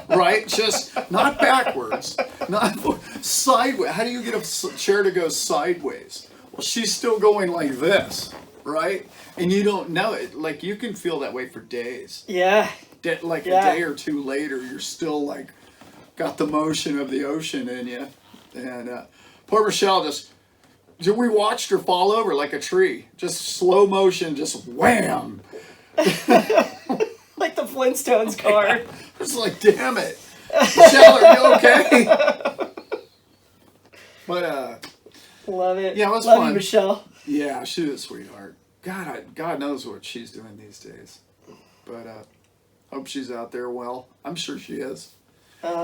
right? Just not backwards, not sideways. How do you get a chair to go sideways? Well, she's still going like this, right? And you don't know it. Like, you can feel that way for days. Yeah. Like a day or two later, you're still like, got the motion of the ocean in you. And poor Michelle we watched her fall over like a tree. Just slow motion, just wham. Like the Flintstones car. It's like, damn it. Michelle, are you okay? But, love it. Yeah, it was Love fun. you, Michelle. Yeah, she's a sweetheart. God knows what she's doing these days. But hope she's out there well. I'm sure she is.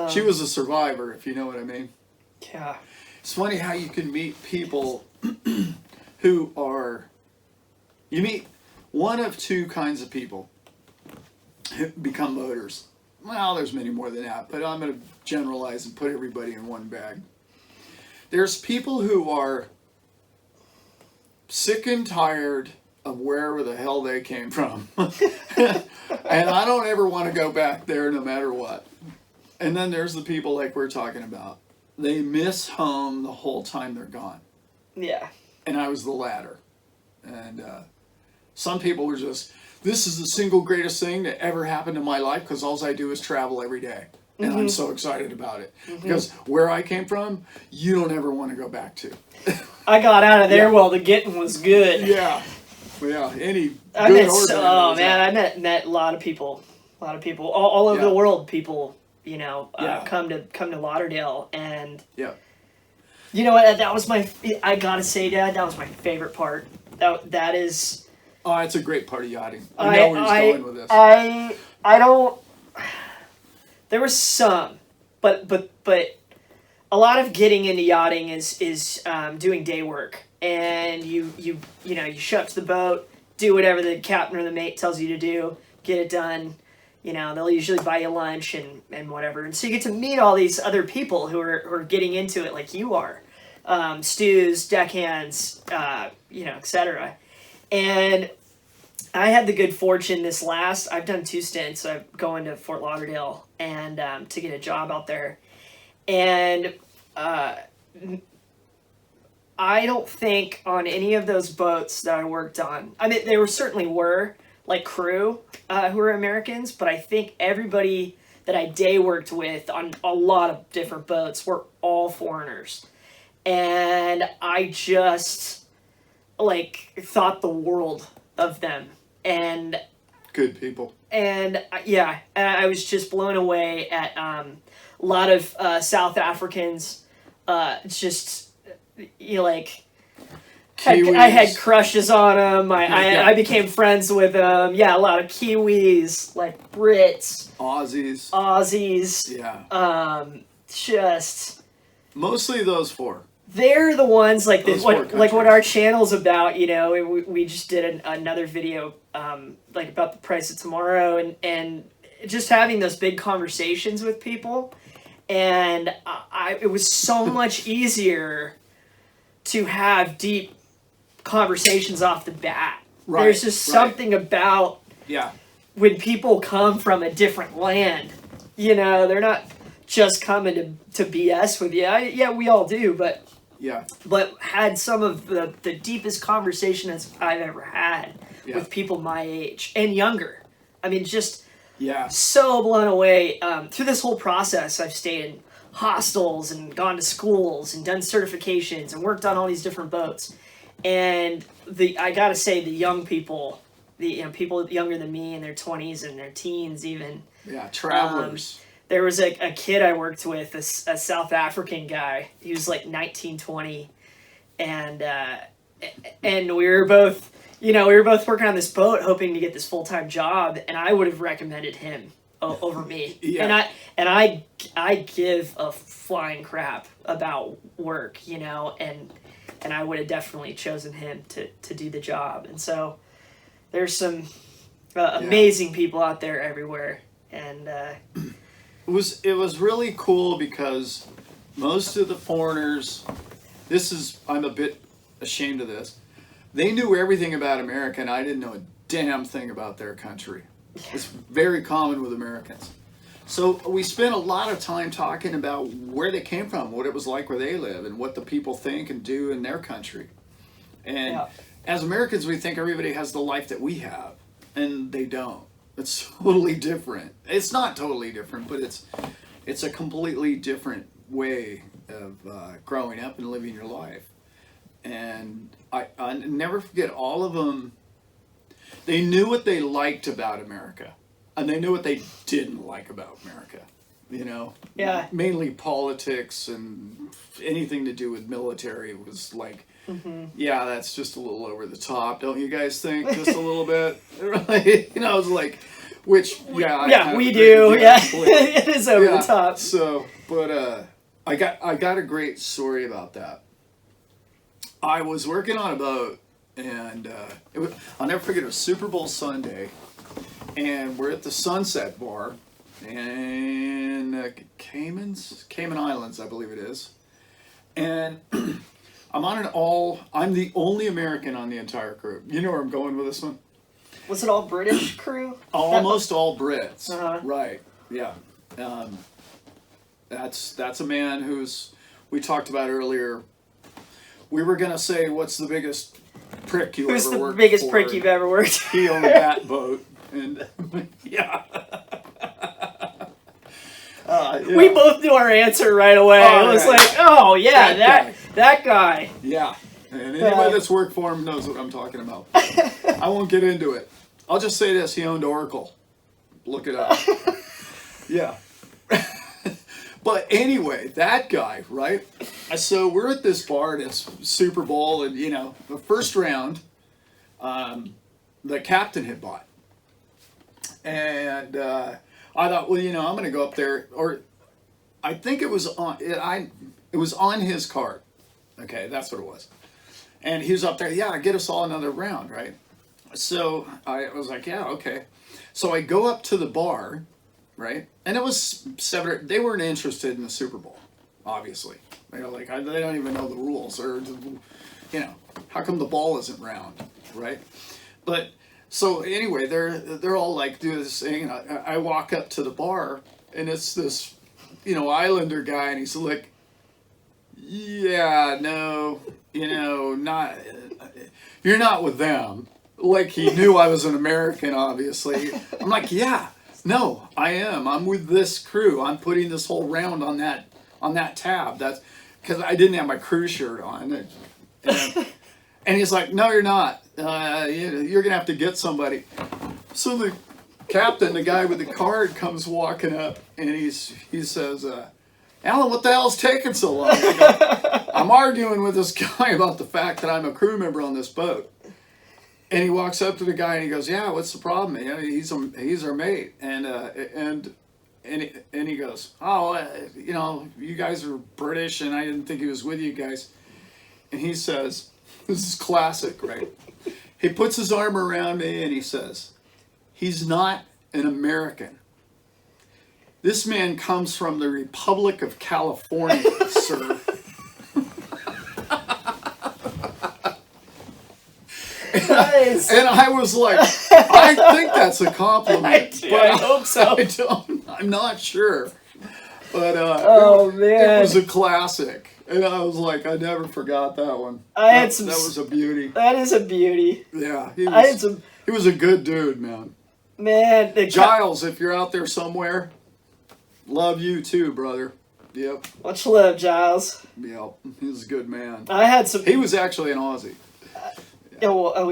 She was a survivor, if you know what I mean. Yeah. It's funny how you can meet people who are... You meet one of two kinds of people who become boaters. Well, there's many more than that, but I'm going to generalize and put everybody in one bag. There's people who are sick and tired of wherever the hell they came from. And I don't ever want to go back there no matter what. And then there's the people like we're talking about. They miss home the whole time they're gone. Yeah. And I was the latter. And some people were just, this is the single greatest thing that ever happened in my life because all I do is travel every day. And I'm so excited about it. Because where I came from, you don't ever want to go back to. I got out of there while the getting was good. Yeah. Yeah. I met a lot of people. All over the world, people, you know, come to Lauderdale. And you know what, that was I gotta say, Dad, that was my favorite part. That is... Oh, it's a great part of yachting. I know where he's going with this. I don't... There was some, but a lot of getting into yachting is doing day work, and you show up to the boat, do whatever the captain or the mate tells you to do, get it done. You know, they'll usually buy you lunch and whatever, and so you get to meet all these other people who are getting into it like you are, stews, deckhands, etc. And I had the good fortune I've done 2 stints. I'm going to Fort Lauderdale and to get a job out there. And I don't think on any of those boats that I worked on, I mean, there certainly were like crew who were Americans, but I think everybody that I day worked with on a lot of different boats were all foreigners. And I just thought the world of them. And good people. And I was just blown away at a lot of South Africans. Just I had crushes on them. I became friends with them. Yeah, a lot of Kiwis, like Brits, Aussies. Yeah. Just mostly those 4. They're the ones like what our channel's about. You know, we just did another video about the price of tomorrow and just having those big conversations with people, And it was so much easier to have deep conversations off the bat. Right, There's just something about when people come from a different land, you know, they're not just coming to BS with you. Yeah, we all do, but had some of the deepest conversations I've ever had with people my age and younger. I mean, just so blown away. Through this whole process, I've stayed in hostels and gone to schools and done certifications and worked on all these different boats. And I gotta say, the young people, people younger than me in their 20s and their teens even. Yeah, travelers. There was a kid I worked with, a South African guy. He was like 19, 20. And we were both, working on this boat hoping to get this full-time job. And I would have recommended him over me. And I give a flying crap about work, and I would have definitely chosen him to do the job. And so there's some amazing people out there everywhere. And it was really cool because most of the foreigners, I'm a bit ashamed of this, they knew everything about America and I didn't know a damn thing about their country. It's very common with Americans. So we spent a lot of time talking about where they came from, what it was like where they live, and what the people think and do in their country. And as Americans, we think everybody has the life that we have, and they don't. It's totally different. It's not totally different, but it's a completely different way of growing up and living your life. And I never forget, all of them, they knew what they liked about America, and they knew what they didn't like about America. Mainly politics and anything to do with military was like, that's just a little over the top, don't you guys think? Just a little bit, right? It's like, which we do. It is over the top. So, but I got a great story about that. I was working on a boat, and I'll never forget, it was Super Bowl Sunday, and we're at the Sunset Bar in Cayman Islands, I believe it is, and I'm the only American on the entire crew. You know where I'm going with this one? Was it all British crew? Almost all Brits. Right. Yeah. That's a man we talked about earlier. We were gonna say, what's the biggest prick you ever worked for? Who's the biggest prick you've ever worked? He owned that boat, and we both knew our answer right away. It was like, that guy. Yeah, and anybody that's worked for him knows what I'm talking about. I won't get into it. I'll just say this: he owned Oracle. Look it up. Yeah. But anyway, that guy, right? So we're at this bar, and it's Super Bowl, and the first round, the captain had bought, and I thought, well, I'm going to go up there, or I think it was on it was on his card. Okay, that's what it was, and he was up there. Yeah, get us all another round, right? So I was like, yeah, okay. So I go up to the bar. Right, and it was they weren't interested in the Super Bowl, obviously. They don't even know the rules, or how come the ball isn't round, right? But so anyway, they're all like, do this thing, and I walk up to the bar, and it's this Islander guy, and he's like, no, not, you're not with them. Like, he knew I was an American, obviously. I'm like, yeah. No, I am. I'm with this crew. I'm putting this whole round on that tab. That's because I didn't have my crew shirt on. And he's like, no, you're not. You're going to have to get somebody. So the captain, the guy with the card, comes walking up, and he says, Allan, what the hell's taking so long? I go, I'm arguing with this guy about the fact that I'm a crew member on this boat. And he walks up to the guy and he goes, yeah, what's the problem? He's our mate. And he goes, oh, you guys are British, and I didn't think he was with you guys. And he says, this is classic, right? He puts his arm around me and he says, he's not an American. This man comes from the Republic of California, sir. Nice. And I was like, I think that's a compliment. I hope so. I'm not sure. But man. It was a classic. And I was like, I never forgot that one. That was a beauty. That is a beauty. Yeah, he was a good dude, man. Man, Giles, if you're out there somewhere, love you too, brother. Yep. Much love, Giles. Yep, he was a good man. He was actually an Aussie. Yeah. He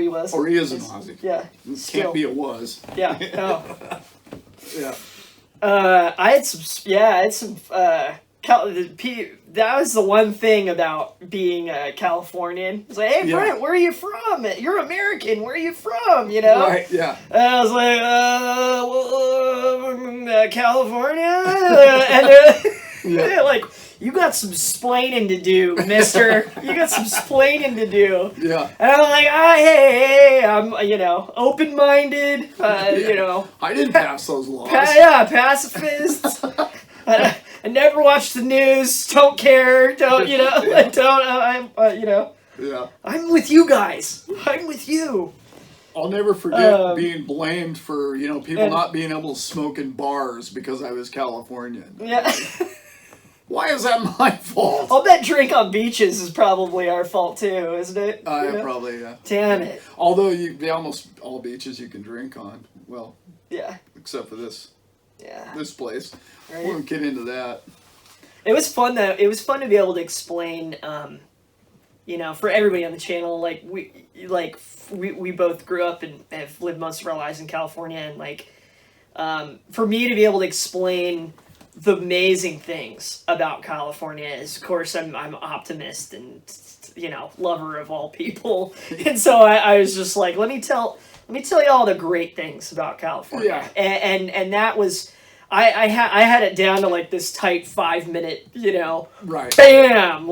was. Or he is an Aussie. Yeah. Can't be a was. Yeah. No. Yeah. I had some. That was the one thing about being a Californian. It's like, hey, Brent, where are you from? You're American. Where are you from? You know? Right, yeah. And I was like, California? And they're like, you got some splaining to do, mister. You got some splaining to do. Yeah. And I'm like, hey, I'm, open-minded, I didn't pass those laws. Pacifist. I never watch the news. Don't care. Don't. Yeah. I'm with you guys. I'm with you. I'll never forget being blamed for people not being able to smoke in bars because I was Californian. Yeah. Why is that my fault? I'll bet drink on beaches is probably our fault too, isn't it? Probably, yeah. Damn it. Although almost all beaches you can drink on. Well. Yeah. Except for this. Yeah. This place. Right. We won't get into that. It was fun though. It was fun to be able to explain, for everybody on the channel. Like we both grew up and have lived most of our lives in California, and for me to be able to explain the amazing things about California is, of course, I'm an optimist and lover of all people, and so I was just like, let me tell you all the great things about California, and that was. I had it down to like this tight 5-minute, right. Bam,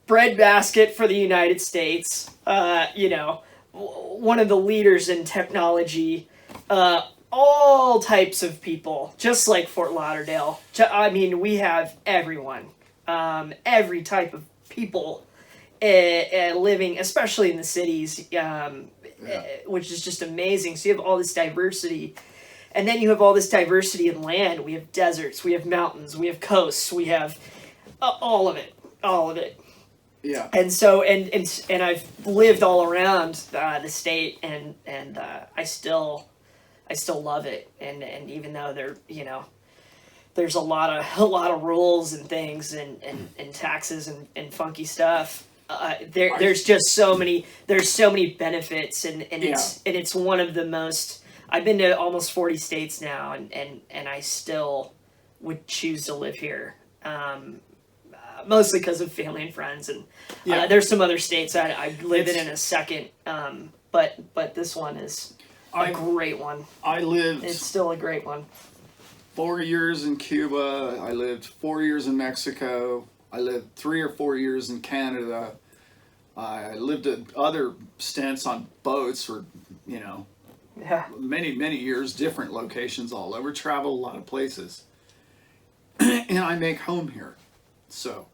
breadbasket for the United States, one of the leaders in technology, all types of people, just like Fort Lauderdale. I mean, we have everyone, every type of people living, especially in the cities, which is just amazing. So you have all this diversity. And then you have all this diversity in land. We have deserts, we have mountains, we have coasts, we have all of it. Yeah. And so, and I've lived all around the state, and I still love it. And even though there's a lot of rules and things and taxes and funky stuff, there's just so many benefits, and it's one of the most. I've been to almost 40 states now, and I still would choose to live here, mostly because of family and friends. And there's some other states I'd live in a second, but this one is a great one. It's still a great one. 4 years in Cuba. I lived 4 years in Mexico. I lived 3 or 4 years in Canada. I lived at other stints on boats for, many years, different locations all over, travel a lot of places. And I make home here. So,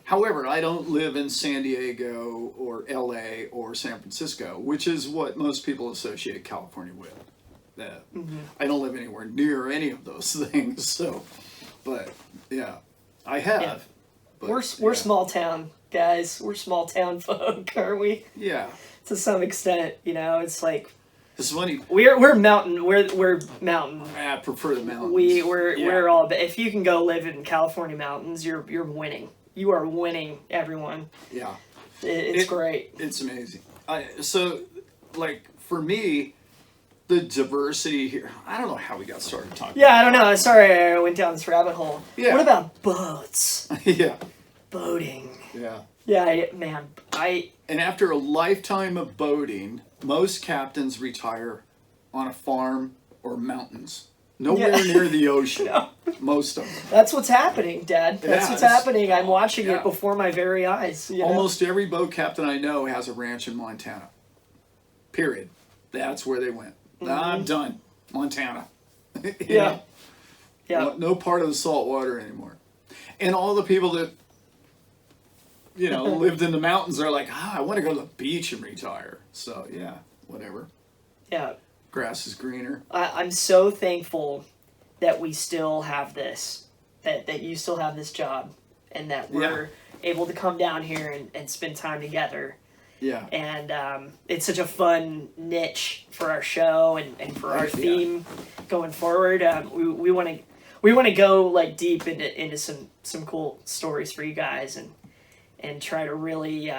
however, I don't live in San Diego or LA or San Francisco, which is what most people associate California with. I don't live anywhere near any of those things. So, but I have. Yeah. But, we're small town guys. We're small town folk, aren't we? Yeah. To some extent, it's like. It's funny. We're mountain. We're mountain. I prefer the mountains. We're all. If you can go live in California mountains, you're winning. You are winning, everyone. Yeah. It's great. It's amazing. For me, the diversity here. I don't know how we got started talking. Yeah, I don't know. Sorry, I went down this rabbit hole. Yeah. What about boats? Yeah. Boating. Yeah. Yeah, And after a lifetime of boating, most captains retire on a farm or mountains. Nowhere near the ocean. No. Most of them. That's what's happening, Dad. That's what's happening. I'm watching it before my very eyes. Almost every boat captain I know has a ranch in Montana. Period. That's where they went. Mm-hmm. I'm done. Montana. Yeah. Yeah. No part of the salt water anymore. And all the people that, lived in the mountains are like, I want to go to the beach and retire. So, yeah, whatever. Yeah. Grass is greener. I'm so thankful that we still have this, that you still have this job, and that we're able to come down here and spend time together. Yeah. And it's such a fun niche for our show and for our theme going forward. We want to go like deep into some cool stories for you guys and try to really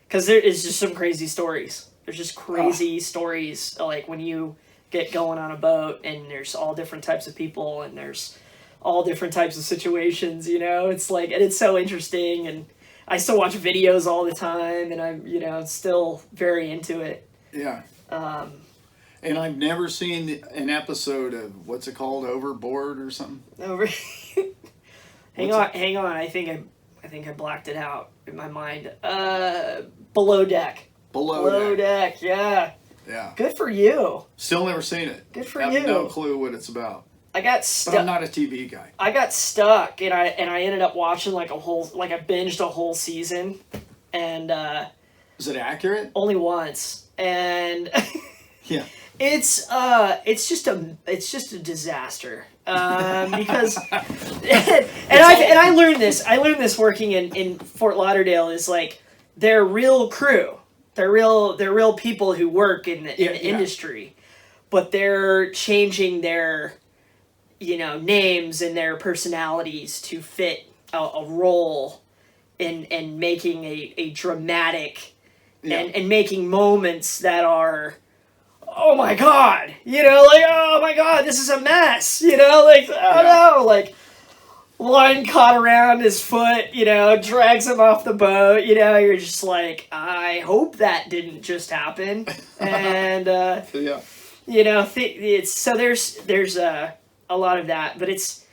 because there is just some crazy stories. There's just crazy stories like when you get going on a boat and there's all different types of people and there's all different types of situations. It's like, and it's so interesting, and I still watch videos all the time, and I'm still very into it. Yeah. And I've never seen an episode of what's it called, Overboard or something. Hang on. I think I blacked it out in my mind. Below Deck. Below Deck. Yeah. Yeah. Good for you. Still never seen it. Good for you. you. Have no clue what it's about. I got stuck. But I'm not a TV guy. I got stuck, and I ended up watching I binged a whole season, and is it accurate? Only once, and yeah, it's just a disaster because I learned this working in Fort Lauderdale is like they're real crew, they're real people who work in the industry, but they're changing their names and their personalities to fit a role and making a dramatic and making moments that are, oh my God, oh my God, this is a mess, line caught around his foot, drags him off the boat, you're just like, I hope that didn't just happen. And, it's, so there's a lot of that, but it's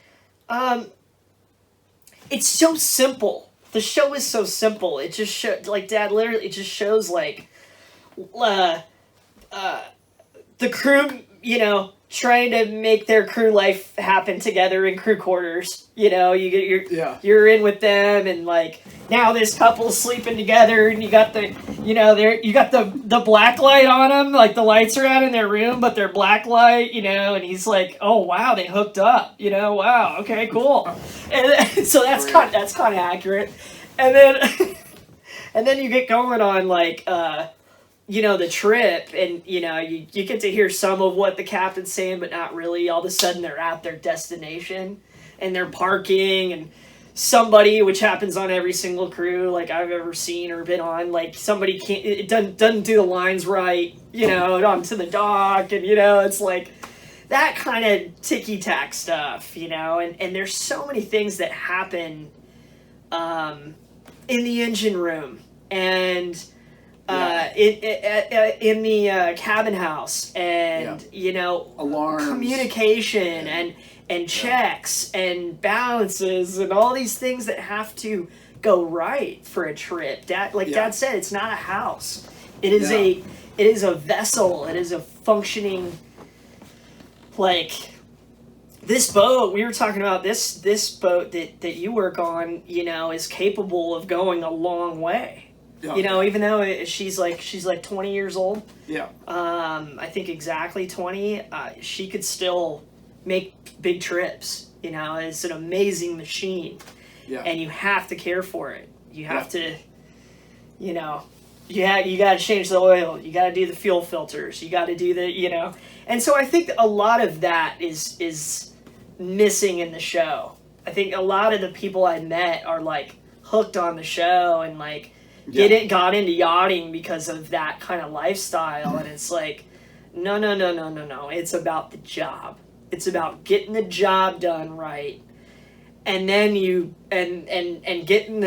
so simple. The show is so simple. It just shows, Dad, literally, it just shows the crew, trying to make their crew life happen together in crew quarters. You're in with them, and now this couple's sleeping together, and you got the the black light on them, the lights are out in their room, but they're black light, and he's like, oh wow, they hooked up, wow, okay, cool, and so that's kind of accurate, and then you get going on the trip, and you get to hear some of what the captain's saying, but not really. All of a sudden they're at their destination and they're parking, and somebody, which happens on every single crew I've ever seen or been on, somebody doesn't do the lines right, onto the dock, and it's that kind of ticky-tack stuff, and there's so many things that happen in the engine room and in the cabin house, and alarms, communication, and checks and balances and all these things that have to go right for a trip. Dad said, it's not a house. It is a vessel. It is a functioning, this boat, we were talking about this boat that you work on, is capable of going a long way. Even though she's 20 years old. Yeah. I think exactly 20. She could still make big trips. It's an amazing machine. Yeah. And you have to care for it. You have to, you got to change the oil. You got to do the fuel filters. You got to do the, And so I think a lot of that is missing in the show. I think a lot of the people I met are hooked on the show and got into yachting because of that kind of lifestyle, and it's no. It's about the job. It's about getting the job done right, and then you and getting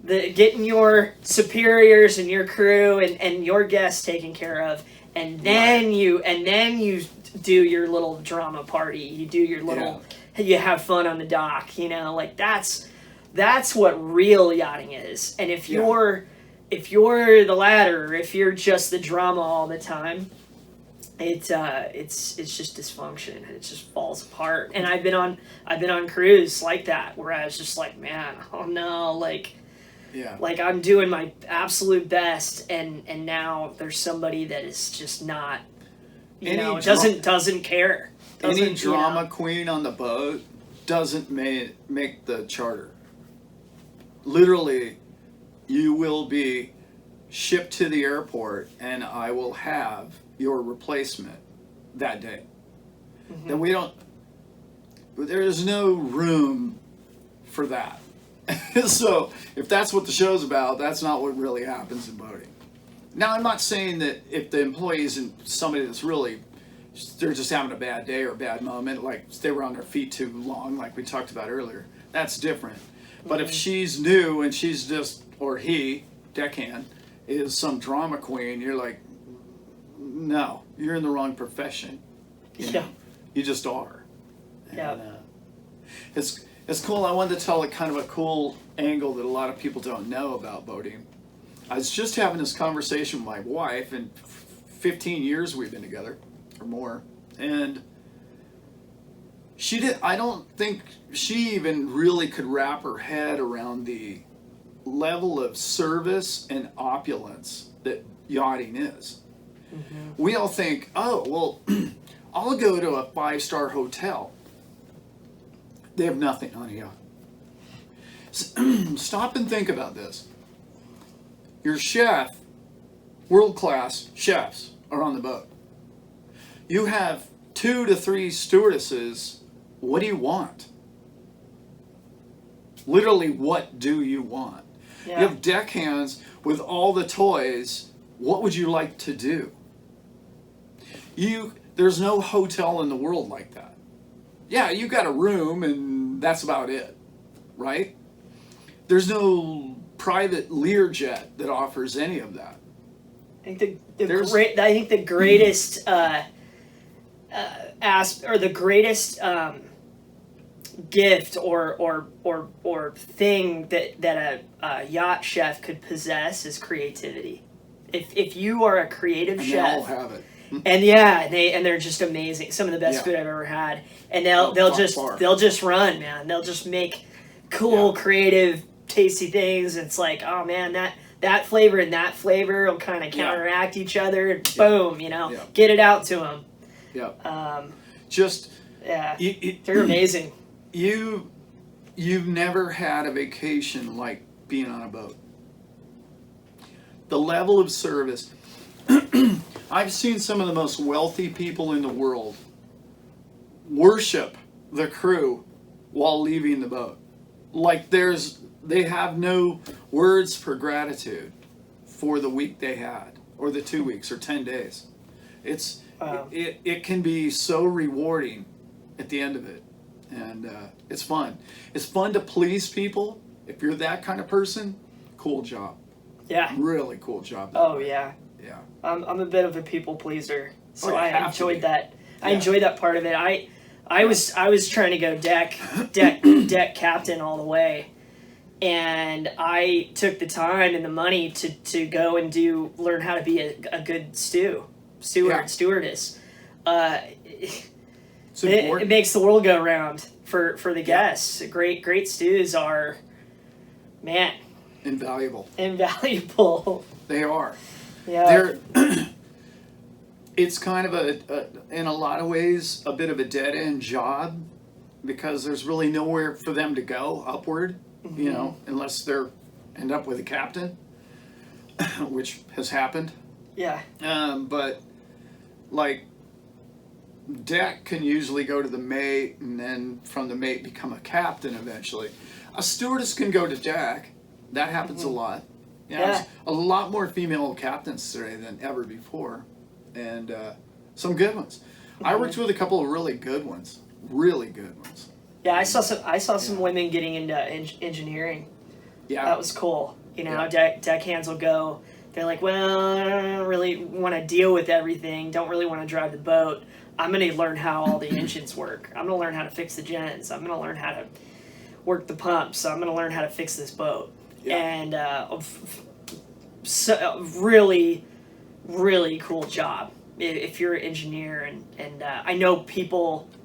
getting your superiors and your crew and your guests taken care of, and then you do your little drama party. You do your little you have fun on the dock. That's what real yachting is. And if you're the latter, if you're just the drama all the time, it's just dysfunction, and it just falls apart. And I've been on cruise like that, where I was just like, man, oh no, like I'm doing my absolute best, and now there's somebody that is just not, doesn't care. Any drama queen on the boat doesn't make the charter. Literally, you will be shipped to the airport, and I will have your replacement that day. Then there is no room for that. So if that's what the show's about, that's not what really happens in boating. Now, I'm not saying that if the employee isn't somebody that's really, they're just having a bad day or a bad moment, like they were on their feet too long, like we talked about earlier, that's different. But if she's new and she's just, or he, deckhand, is some drama queen, you're like, no, you're in the wrong profession. You just are. Yeah. And, it's cool. I wanted to tell kind of a cool angle that a lot of people don't know about boating. I was just having this conversation with my wife, and 15 years we've been together or more, and I don't think she even really could wrap her head around the level of service and opulence that yachting is. We all think, oh, well, I'll go to a 5-star hotel. They have nothing on a yacht. Stop and think about this. Your chef, world-class chefs, are on the boat. You have 2 to 3 stewardesses. What do you want? Literally, what do you want? Yeah. You have deckhands with all the toys. What would you like to do? There's no hotel in the world like that. Yeah, you got a room and that's about it, right? There's no private Learjet that offers any of that. I think the greatest the greatest gift or thing that a yacht chef could possess is creativity. If you are a creative chef, they all have it. And they're just amazing. Some of the best food I've ever had. And they'll just run, man. They'll just make cool, creative, tasty things. It's like, oh man, that flavor and that flavor will kind of counteract each other, and boom, get it out to them. Yeah. They're amazing. You've never had a vacation like being on a boat. The level of service. I've seen some of the most wealthy people in the world worship the crew while leaving the boat. Like they have no words for gratitude for the week they had, or the 2 weeks, or 10 days. It can be so rewarding at the end of it, and it's fun. It's fun to please people. If you're that kind of person, cool job. Yeah. Really cool job. Oh yeah. Yeah. I'm a bit of a people pleaser, so I enjoyed that. Yeah. I enjoyed that part of it. I was trying to go deck captain all the way, and I took the time and the money to go and learn how to be a good stewardess. It makes the world go round for the guests. Great stews are, man, invaluable. They are. Yeah. It's kind of in a lot of ways, a bit of a dead-end job, because there's really nowhere for them to go upward, unless they end up with a captain, which has happened. Yeah. But, like, deck can usually go to the mate, and then from the mate become a captain eventually. A stewardess can go to deck. That happens a lot. There's a lot more female captains today than ever before, and some good ones. I worked with a couple of really good ones. Yeah, I saw some women getting into engineering. Yeah, that was cool. Deckhands will go. They're like, well, I don't really want to deal with everything. Don't really want to drive the boat. I'm going to learn how all the engines work. I'm going to learn how to fix the gens. I'm going to learn how to work the pumps. I'm going to learn how to fix this boat. Yeah. And really, really cool job. if you're an engineer, and I know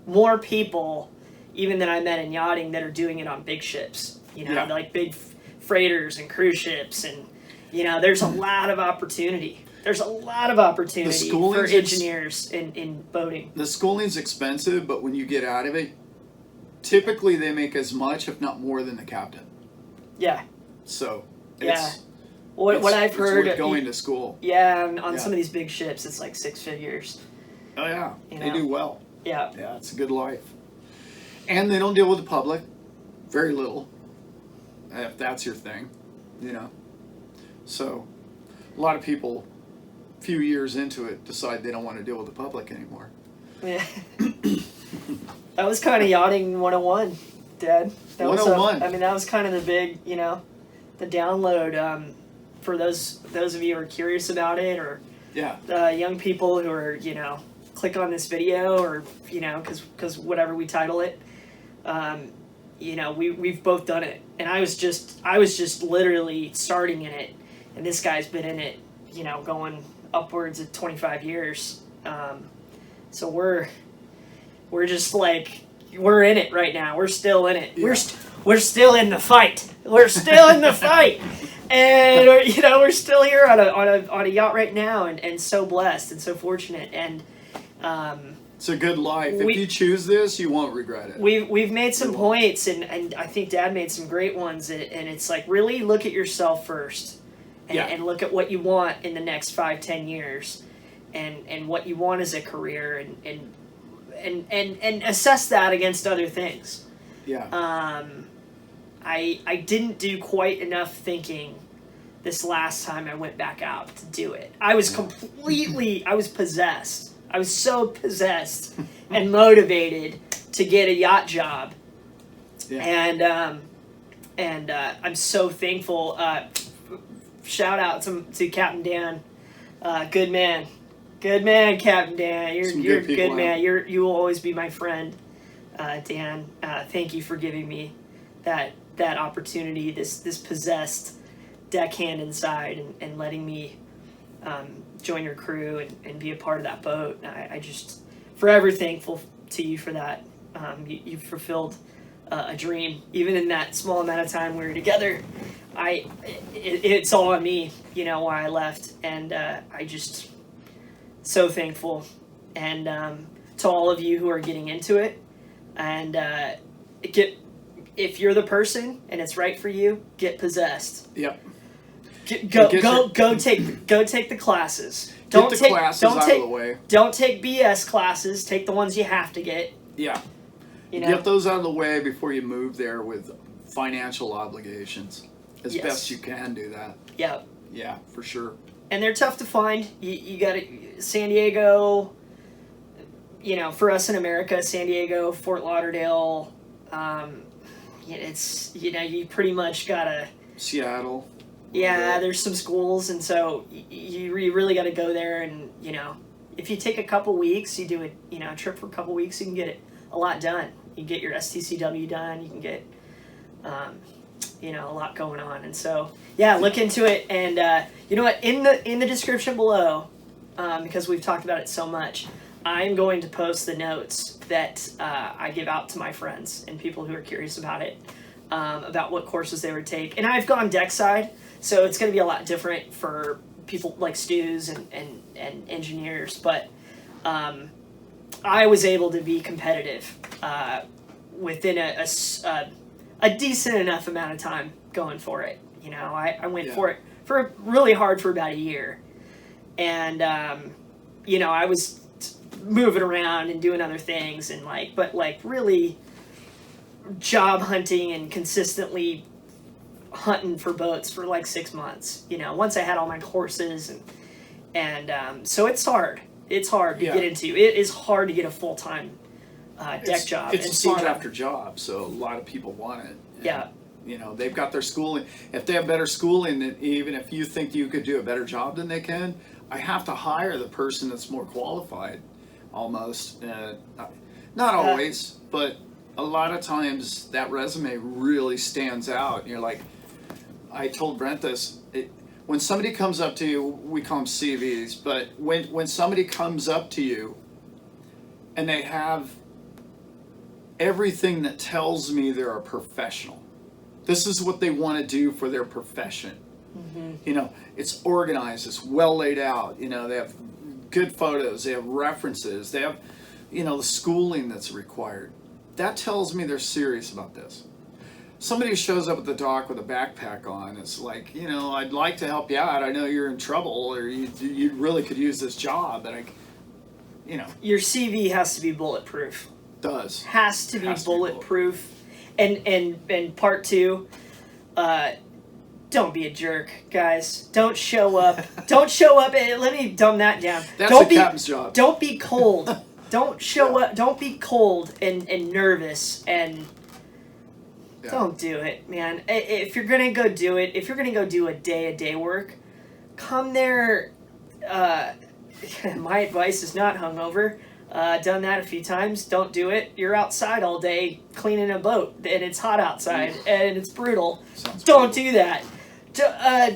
more people, even than I met in yachting, that are doing it on big ships. Like big freighters and cruise ships, and there's a lot of opportunity. There's a lot of opportunity for engineers in boating. The schooling's expensive, but when you get out of it, typically they make as much, if not more, than the captain. Yeah. So, what I've heard, worth going to school. Yeah, on some of these big ships, it's like 6 figures. Oh yeah, they do well. Yeah. Yeah, it's a good life. And they don't deal with the public, very little, if that's your thing, So, a lot of people, a few years into it, decide they don't want to deal with the public anymore. Yeah. That was kind of yachting 101, Dad. That 101. That was kind of the big, the download for those of you who are curious about it, or young people who are, click on this video, or because whatever we title it, we've both done it, and I was just literally starting in it, and this guy's been in it, going upwards of 25 years. So we're just like, we're in it right now. We're still in it. Yeah. We're still in the fight. We're still in the fight. And we're still here on a yacht right now, and so blessed and so fortunate. And it's a good life. If you choose this, you won't regret it. We've made some points, and I think Dad made some great ones. And it's like, really look at yourself first, and look at what you want in the next 5-10 years, and what you want as a career, and assess that against other things. Yeah. I didn't do quite enough thinking this last time I went back out to do it. I was I was possessed. I was so possessed and motivated to get a yacht job. Yeah. And I'm so thankful. Shout out to Captain Dan. Good man. Good man, Captain Dan. You're a good man. You will always be my friend, Dan. Thank you for giving me that opportunity, this possessed deckhand inside, and letting me join your crew and be a part of that boat. I just forever thankful to you for that. You fulfilled a dream, even in that small amount of time we were together. It's all on me, why I left, and I just so thankful. And to all of you who are getting into it, and if you're the person and it's right for you, get possessed. Yep. Go take the classes. Don't get the take classes don't out take of the way. Don't take BS classes. Take the ones you have to get. Yeah. Get those out of the way before you move there with financial obligations. As best you can do that. Yeah. Yeah, for sure. And they're tough to find. You got to San Diego. For us in America, San Diego, Fort Lauderdale. It's you pretty much gotta. Seattle. Yeah, there's some schools, and so you really got to go there, and if you take a couple weeks, you do a trip for a couple weeks, you can get a lot done. You can get your STCW done. You can get a lot going on, and so look into it. And you know what? In the description below, because we've talked about it so much, I'm going to post the notes that I give out to my friends and people who are curious about it, about what courses they would take. And I've gone deck side, so it's going to be a lot different for people like stews and engineers. But I was able to be competitive within a decent enough amount of time going for it. I went for it for really hard for about a year. And, I was moving around and doing other things, and but really job hunting and consistently hunting for boats for 6 months, once I had all my courses, and so it's hard to get into. It is hard to get a full-time deck job. It's sought after job, so a lot of people want it. And, they've got their schooling. If they have better schooling, then even if you think you could do a better job than they can, I have to hire the person that's more qualified, almost. Not always, but a lot of times that resume really stands out. And you're like, I told Brent this, when somebody comes up to you, we call them CVs, but when somebody comes up to you and they have everything that tells me they're a professional, this is what they want to do for their profession. You know, it's organized, it's well laid out, you know, they have good photos, they have references, they have, you know, the schooling that's required. That tells me they're serious about this. Somebody who shows up at the dock with a backpack on, it's like, you know, I'd like to help you out. I know you're in trouble, or you really could use this job, and you know. Your CV has to be bulletproof. Does. Has to be bulletproof. And part two, don't be a jerk, guys. Don't show up. Don't show up. And let me dumb that down. That's don't the captain's job. Don't be cold. Don't show up. Don't be cold and nervous and. Yeah. Don't do it, man. If you're gonna go do it, if you're gonna go do a day work, come there. My advice is not hungover. Done that a few times. Don't do it. You're outside all day cleaning a boat, and it's hot outside, and it's brutal. Don't do that.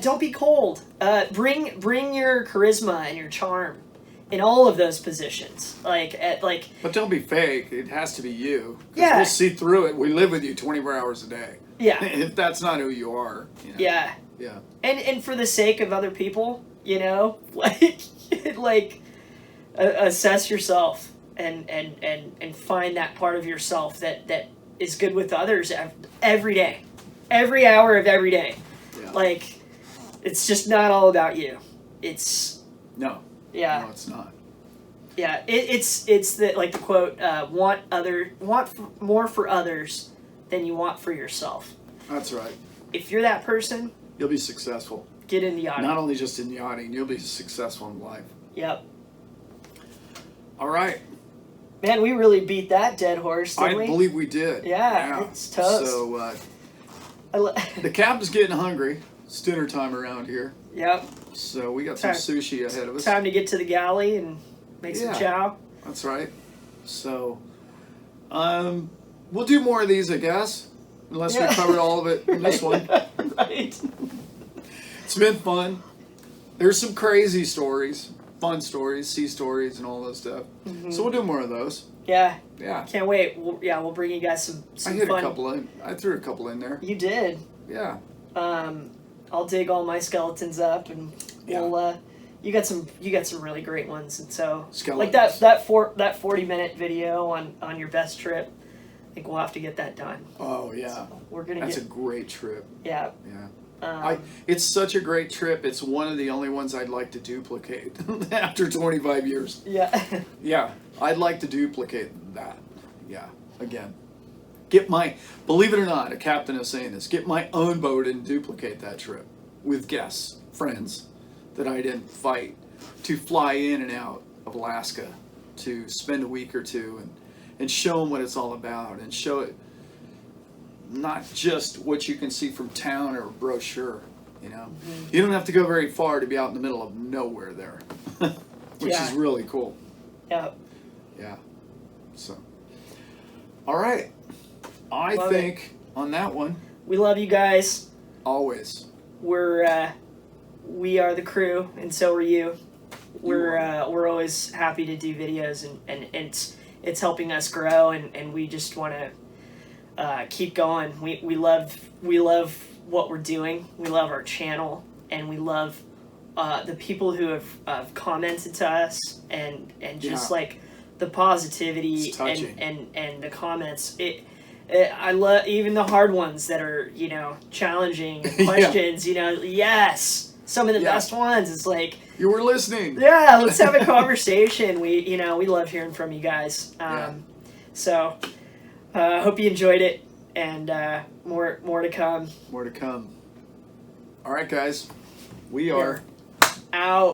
Don't be cold. Bring your charisma and your charm in all of those positions. But don't be fake. It has to be you. Yeah. We'll see through it. We live with you 24 hours a day. Yeah. If that's not who you are. You know? Yeah. Yeah. And for the sake of other people, you know, assess yourself and find that part of yourself that is good with others every day, every hour of every day. Yeah. It's just not all about you. It's no. Yeah. No, it's not. Yeah, it's the the quote, want more for others than you want for yourself. That's right. If you're that person, you'll be successful. Get into yachting. Not only just in yachting, you'll be successful in life. Yep. All right. Man, we really beat that dead horse, didn't we? I believe we did. Yeah, it's toast. So, the captain's getting hungry. It's dinner time around here. Yep. So we got some sushi ahead of us. Time to get to the galley and make some chow. That's right. So, we'll do more of these, I guess. Unless we covered all of it in this one. Right. It's been fun. There's some crazy stories, fun stories, sea stories, and all that stuff. Mm-hmm. So we'll do more of those. Yeah. Yeah. Can't wait. We'll bring you guys some I hit fun. A couple in. I threw a couple in there. You did. Yeah. I'll dig all my skeletons up, and we'll. You got some really great ones, and so skeletons. that 40-minute video on your best trip. I think we'll have to get that done. Oh yeah. So we're gonna. That's a great trip. Yeah. Yeah. It's such a great trip. It's one of the only ones I'd like to duplicate after 25 years. Yeah. Yeah, I'd like to duplicate that. Yeah, again. Believe it or not, a captain is saying this, get my own boat and duplicate that trip with guests, friends that I didn't fight, to fly in and out of Alaska, to spend a week or two and show them what it's all about, and show it not just what you can see from town or a brochure, you know. Mm-hmm. You don't have to go very far to be out in the middle of nowhere there, which is really cool. Yeah. Yeah. So, all right. I think on that one. We love you guys. Always. We are the crew, and so are you. We're always happy to do videos, and it's helping us grow, and we just want to keep going. We love what we're doing. We love our channel, and we love the people who have commented to us, and just the positivity and the comments. I love even the hard ones that are challenging questions. Yes. Some of the best ones. It's like you were listening. Yeah, let's have a conversation. We love hearing from you guys. So hope you enjoyed it, and more to come. More to come. All right, guys. We are out.